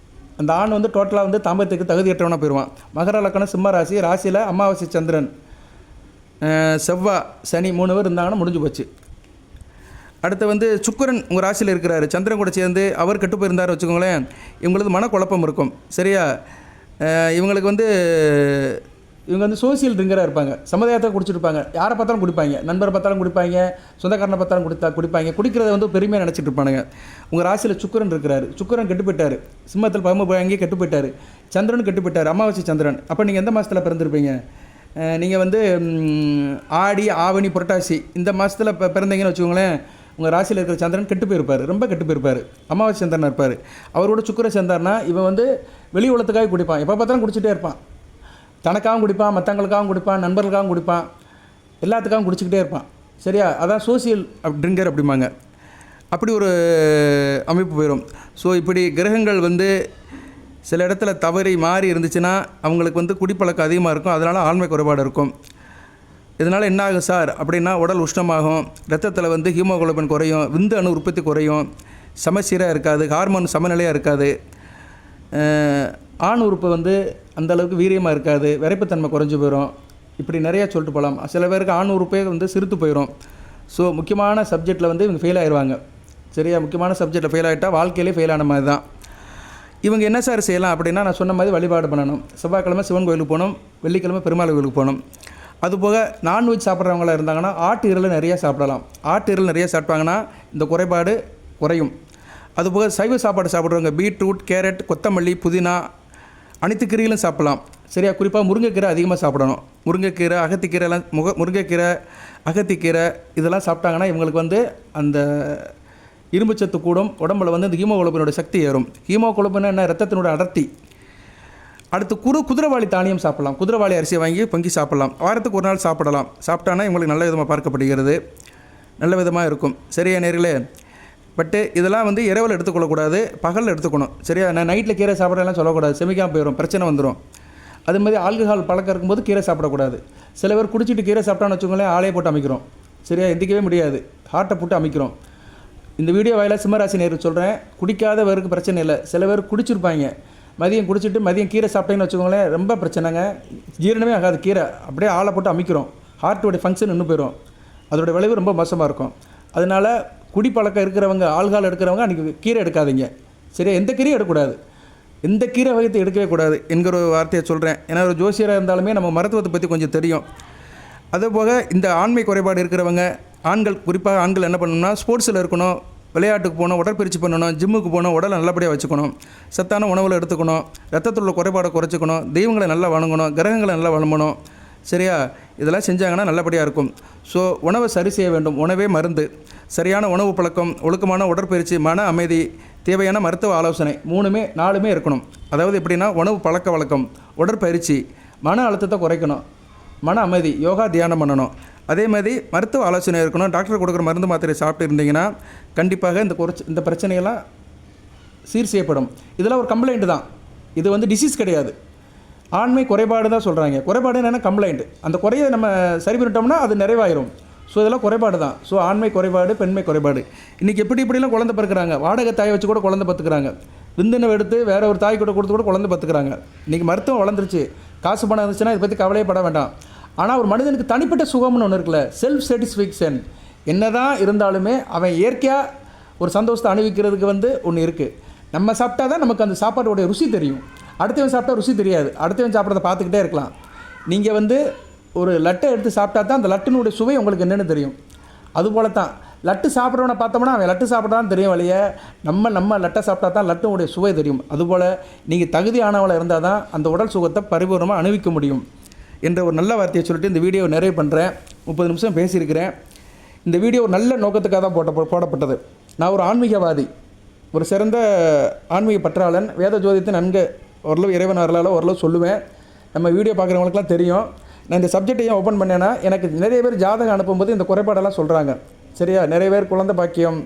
அந்த ஆண் வந்து டோட்டலாக வந்து தாம்பத்தியத்துக்கு தகுதியற்றவனாக போயிடுவான். மகர லக்கணம் சிம்ம ராசி, ராசியில் அமாவாசை சந்திரன், செவ்வாய் சனி 3 பேர் இருந்தாங்கன்னா முடிஞ்சு போச்சு. அடுத்து வந்து சுக்கிரன் உங்கள் ராசியில் இருக்கிறாரு, சந்திரன் கூட சேர்ந்து அவர் கெட்டு போயிருந்தார் வச்சுக்கோங்களேன், இவங்களுக்கு மனக்குழப்பம் இருக்கும். சரியா? இவங்களுக்கு வந்து இவங்க வந்து சோசியல் ட்ரிங்கராக இருப்பாங்க, சமுதாயத்தை குடிச்சிருப்பாங்க, யாரை பார்த்தாலும் குடிப்பாங்க, நண்பரை பார்த்தாலும் குடிப்பாங்க, சொந்தக்காரனை பார்த்தாலும் குடிப்பாங்க. குடிக்கிறத வந்து பெருமையாக நினச்சிட்டு இருப்பானுங்க. உங்கள் ராசியில் சுக்கிரன் இருக்கிறாரு, சுக்கிரன் கெட்டு போயிட்டார், சிம்மத்தில் பகம வாங்கி கெட்டு போயிட்டார், சந்திரன் கெட்டு போயிட்டார், அமாவாசை சந்திரன். அப்போ நீங்கள் எந்த மாதத்தில் பிறந்திருப்பீங்க? நீங்கள் வந்து ஆடி, ஆவணி, புரட்டாசி இந்த மாதத்தில் பிறந்தீங்கன்னு வச்சுக்கோங்களேன். உங்கள் ராசியில் இருக்கிற சந்திரன் கெட்டு போயிருப்பார், ரொம்ப கெட்டு போயிருப்பார், அமாவாசை சந்திரனாக இருப்பார். அவரோட சுக்கிரன் சேர்ந்தார்னா இவன் வந்து வெளி உலகத்துக்காக குடிப்பான், எப்போ பார்த்தாலும் குடிச்சிட்டே இருப்பான். தனக்காகவும் குடிப்பான், மற்றவங்களுக்காகவும் குடிப்பான், நண்பர்களுக்காகவும் குடிப்பான், எல்லாத்துக்காகவும் குடிச்சிக்கிட்டே இருப்பான். சரியா? அதான் சோசியல் ட்ரிங்கர் அப்படிம்பாங்க. அப்படி ஒரு அமைப்பு போயிடும். ஸோ இப்படி கிரகங்கள் வந்து சில இடத்துல தவறி மாறி இருந்துச்சுன்னா அவங்களுக்கு வந்து குடிப்பழக்கம் அதிகமாக இருக்கும், அதனால் ஆண்மை குறைபாடு இருக்கும். இதனால் என்ன ஆகும் சார் அப்படின்னா, உடல் உஷ்ணமாகும், ரத்தத்தில் வந்து ஹீமோகுளோபின் குறையும், விந்து அணு உற்பத்தி குறையும், சமச்சீராக இருக்காது, ஹார்மோன் சமநிலையாக இருக்காது, ஆண் உறுப்பு வந்து அந்தளவுக்கு வீரியமாக இருக்காது, விரைப்புத்தன்மை குறைஞ்சி போயிடும். இப்படி நிறையா சொல்லிட்டு போகலாம். சில பேருக்கு ஆண் உறுப்பே வந்து சிறுத்து போயிடும். ஸோ முக்கியமான சப்ஜெக்டில் வந்து இவங்க ஃபெயில் ஆயிடுவாங்க. சரியா? முக்கியமான சப்ஜெக்டில் ஃபெயில் ஆகிட்டால் வாழ்க்கையிலே ஃபெயில் ஆன மாதிரி தான். இவங்க என்ன சார் செய்யலாம் அப்படின்னா, நான் சொன்ன மாதிரி வழிபாடு பண்ணணும். செவ்வாய்க்கிழமை சிவன் கோயிலுக்கு போகணும், வெள்ளிக்கிழமை பெருமாள் கோயிலுக்கு போகணும். அதுபோக நான்வெஜ் சாப்பிட்றவங்களாக இருந்தாங்கன்னா ஆட்டு ஈரல் நிறையா சாப்பிடலாம். ஆட்டு ஈரல் நிறையா சாப்பிட்டாங்கன்னா இந்த குறைபாடு குறையும். அதுபோக சைவ சாப்பாடு சாப்பிட்றவங்க பீட்ரூட், கேரட், கொத்தமல்லி, புதினா அனைத்து கீரைகளும் சாப்பிட்லாம். சரியா? குறிப்பாக முருங்கைக்கீரை அதிகமாக சாப்பிடணும். முருங்கைக்கீரை, அகத்திக்கீரைலாம் முருங்கைக்கீரை, அகத்திக்கீரை இதெல்லாம் சாப்பிட்டாங்கன்னா இவங்களுக்கு வந்து அந்த இரும்புச்சத்து கூடும், உடம்புல வந்து இந்த ஹீமோகுளோபினோட சக்தி ஏறும். ஹீமோகுளோபின் என்ன? ரத்தத்தினோட அடர்த்தி. அடுத்து குதிரைவாளி தானியம் சாப்பிடலாம், குதிரைவாளி அரிசியை வாங்கி பொங்கி சாப்பிடலாம். வாரத்துக்கு ஒரு நாள் சாப்பிடலாம். சாப்பிட்டானா இவங்களுக்கு நல்ல விதமாக பார்க்கப்படுகிறது, நல்ல விதமாக இருக்கும். சரியா நேர்களே? பட்டு இதெல்லாம் வந்து இரவில் எடுத்துக்கொள்ளக்கூடாது, பகலில் எடுத்துக்கணும். சரியா? நான் நைட்டில் கீரை சாப்பிட்றதெல்லாம் சொல்லக்கூடாது, செமிக்காமல் போயிடும், பிரச்சனை வந்துடும். அது மாதிரி ஆல்கஹால் பழக்கம் இருக்கும்போது கீரை சாப்பிடக்கூடாது. சில பேர் குடிச்சிட்டு கீரை சாப்பிட்டான்னு வச்சுக்கோங்களேன், ஆளையை போட்டு அமைக்கிறோம். சரியா? எந்திக்கவே முடியாது, ஹார்ட்டை போட்டு அமைக்கிறோம். இந்த வீடியோ வாயிலாக சிம்மராசி நேருக்கு சொல்கிறேன், குடிக்காதவருக்கு பிரச்சனை இல்லை. சில பேர் குடிச்சிருப்பாங்க, மதியம் குடிச்சிட்டு மதியம் கீரை சாப்பிட்டேன்னு வச்சுக்கோங்களேன், ரொம்ப பிரச்சனைங்க, ஜீரணமே ஆகாது. கீரை அப்படியே ஆளை போட்டு அமைக்கிறோம், ஹார்ட்டோடைய ஃபங்க்ஷன் இன்னும் போயிடும், அதோடய விளைவு ரொம்ப மோசமாக இருக்கும். அதனால் குடிப்பழக்கம் இருக்கிறவங்க, ஆல்கால் எடுக்கிறவங்க அன்றைக்கி கீரை எடுக்காதீங்க. சரியா? எந்த கீரையும் எடுக்கக்கூடாது, எந்த கீரை வகைத்தை எடுக்கவே கூடாது என்கிற ஒரு வார்த்தையை சொல்கிறேன். ஏன்னா ஒரு ஜோசியராக இருந்தாலுமே நம்ம மருத்துவத்தை பற்றி கொஞ்சம் தெரியும். அதுபோக இந்த ஆண்மை குறைபாடு இருக்கிறவங்க ஆண்கள், குறிப்பாக ஆண்கள் என்ன பண்ணணும்னா, ஸ்போர்ட்ஸில் இருக்கணும், விளையாட்டுக்கு போகணும், உடற்பயிற்சி பண்ணணும், ஜிம்முக்கு போகணும், உடலை நல்லபடியாக வச்சுக்கணும், சத்தான உணவில் எடுத்துக்கணும், ரத்தத்தில் உள்ள குறைபாடை குறைச்சிக்கணும், தெய்வங்களை நல்லா வணங்கணும், கிரகங்களை நல்லா வணங்கணும். சரியா? இதெல்லாம் செஞ்சாங்கன்னா நல்லபடியாக இருக்கும். ஸோ உணவை சரி செய்ய வேண்டும், உணவே மருந்து. சரியான உணவு பழக்கம், ஒழுக்கமான உடற்பயிற்சி, மன அமைதி, தேவையான மருத்துவ ஆலோசனை 4மே இருக்கணும். அதாவது எப்படின்னா, உணவு பழக்க வழக்கம், உடற்பயிற்சி, மன அழுத்தத்தை குறைக்கணும், மன அமைதி, யோகா தியானம் பண்ணணும், அதே மாதிரி மருத்துவ ஆலோசனை இருக்கணும். டாக்டர் கொடுக்குற மருந்து மாத்திரை சாப்பிட்டு இருந்தீங்கன்னா கண்டிப்பாக இந்த பிரச்சனையெல்லாம் சீர் செய்யப்படும். இதெல்லாம் ஒரு கம்ப்ளைண்ட் தான், இது வந்து டிசீஸ் கிடையாது. ஆண்மை குறைபாடு தான் சொல்கிறாங்க. குறைபாடு என்னென்னா கம்ப்ளைண்ட். அந்த குறையை நம்ம சரி பண்ணிட்டோம்னா அது நிறைவாயிரும். ஸோ இதெல்லாம் குறைபாடு தான். ஸோ ஆண்மை குறைபாடு, பெண்மை குறைபாடு. இன்றைக்கி இப்படிலாம் குழந்தை பிறக்கிறாங்க, வாடகை தாயை வச்சு கூட குழந்தை பத்துக்கிறாங்க, விந்தனை எடுத்து வேற ஒரு தாய் கூட கொடுத்து கூட குழந்தை பத்துக்கிறாங்க. இன்றைக்கி மருத்துவம் வளர்ந்துருச்சு, காசு பணம் இருந்துச்சுன்னா இதை பற்றி கவலையே பட வேண்டாம். ஆனால் ஒரு மனிதனுக்கு தனிப்பட்ட சுகம்னு ஒன்று இருக்குல்ல, செல்ஃப் சாட்டிஸ்ஃபேக்ஷன். என்ன தான் இருந்தாலுமே அவன் இயற்கையாக ஒரு சந்தோஷத்தை அனுபவிக்கிறதுக்கு வந்து ஒன்று இருக்குது. நம்ம சாப்பிட்டா தான் நமக்கு அந்த சாப்பாட்டோடைய ருசி தெரியும். அடுத்தவன் சாப்பிட்டா ருசி தெரியாது, அடுத்தவன் சாப்பிட்றத பார்த்துக்கிட்டே இருக்கலாம். நீங்கள் வந்து ஒரு லட்டை எடுத்து சாப்பிட்டா தான் அந்த லட்டுனுடைய சுவை உங்களுக்கு என்னென்னு தெரியும். அதுபோல தான் லட்டு சாப்பிட்றவனை பார்த்தோம்னா அவன் லட்டு சாப்பிட்றான்னு தெரியும் வழிய, நம்ம லட்டை சாப்பிட்டா தான் லட்டுனுடைய சுவை தெரியும். அதுபோல் நீங்கள் தகுதியானவளாக இருந்தால் தான் அந்த உடல் சுகத்தை பரிபூர்ணமாக அனுபவிக்க முடியும் என்ற ஒரு நல்ல வார்த்தையை சொல்லிட்டு இந்த வீடியோ நிறைவு பண்ணுறேன். 30 நிமிஷம் பேசியிருக்கிறேன். இந்த வீடியோ ஒரு நல்ல நோக்கத்துக்காக தான் போடப்பட்டது. நான் ஒரு ஆன்மீகவாதி, ஒரு சிறந்த ஆன்மீக பற்றாளன், வேத ஜோதியத்தை நன்கு ஓரளவு இறைவன் அருளால் ஓரளவு சொல்லுவேன். நம்ம வீடியோ பார்க்குறவங்களுக்குலாம் தெரியும். நான் இந்த சப்ஜெக்டை ஏன் ஓப்பன் பண்ணேன்னா, எனக்கு நிறைய பேர் ஜாதகம் அனுப்பும்போது இந்த குறைபாடெல்லாம் சொல்கிறாங்க. சரியா? நிறைய பேர் குழந்தை பாக்கியம்,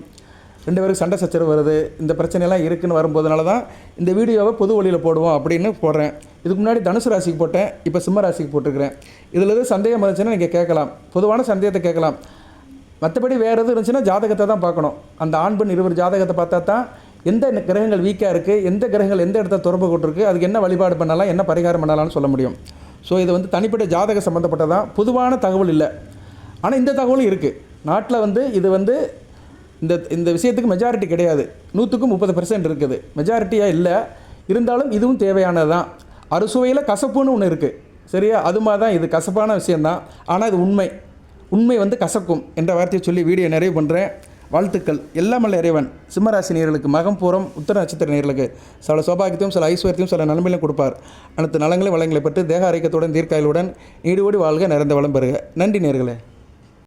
2 பேருக்கு சண்டை சச்சரவு வருது, இந்த பிரச்சனையெல்லாம் இருக்குதுன்னு வரும்போதுனால தான் இந்த வீடியோவை பொது வழியில் போடுவோம் அப்படின்னு போடுறேன். இதுக்கு முன்னாடி தனுசு ராசிக்கு போட்டேன், இப்போ சிம்ம ராசிக்கு போட்டிருக்கிறேன். இதில் எதுவும் சந்தேகம் இருந்துச்சுன்னா நீங்கள் கேட்கலாம், பொதுவான சந்தேகத்தை கேட்கலாம். மற்றபடி வேறு எதுவும் இருந்துச்சுன்னா ஜாதகத்தை தான் பார்க்கணும். அந்த ஆண் பெண் இருவர் ஜாதகத்தை பார்த்தா தான் எந்த கிரகங்கள் வீக்காக இருக்குது, எந்த கிரகங்கள் எந்த இடத்த தொடர்பு கொண்டிருக்கு, அதுக்கு என்ன வழிபாடு பண்ணலாம், என்ன பரிகாரம் பண்ணலாம்னு சொல்ல முடியும். ஸோ இது வந்து தனிப்பட்ட ஜாதக சம்மந்தப்பட்டதான், பொதுவான தகவல் இல்லை. ஆனால் இந்த தகவலும் இருக்குது நாட்டில். வந்து இது வந்து இந்த இந்த விஷயத்துக்கு மெஜாரிட்டி கிடையாது. 100க்கு 30% இருக்குது, மெஜாரிட்டியாக இல்லை. இருந்தாலும் இதுவும் தேவையானது தான். அறுசுவையில் கசப்புன்னு ஒன்று இருக்குது, சரியா? அது மாதிரி தான் இது கசப்பான விஷயந்தான். ஆனால் இது உண்மை வந்து கசக்கும் என்ற வார்த்தையை சொல்லி வீடியோ நிறைவு பண்ணுறேன். வாழ்த்துக்கள். எல்லாம் வல்ல இறைவன் சிம்மராசி நேயர்களுக்கு, மகம் பூரம் உத்திர நட்சத்திர நேயர்களுக்கு சில சௌபாகியத்தையும் சில ஐஸ்வர்யத்தையும் சில நன்மையிலும் கொடுப்பார். அனைத்து நலங்களை வளங்களை பெற்று தேக ஆரோக்கியத்துடன் தீர்க்காயலுடன் நீடுவோடி வாழ்க, நிறைந்த வளம் பெறுக. நன்றி நேயர்களே.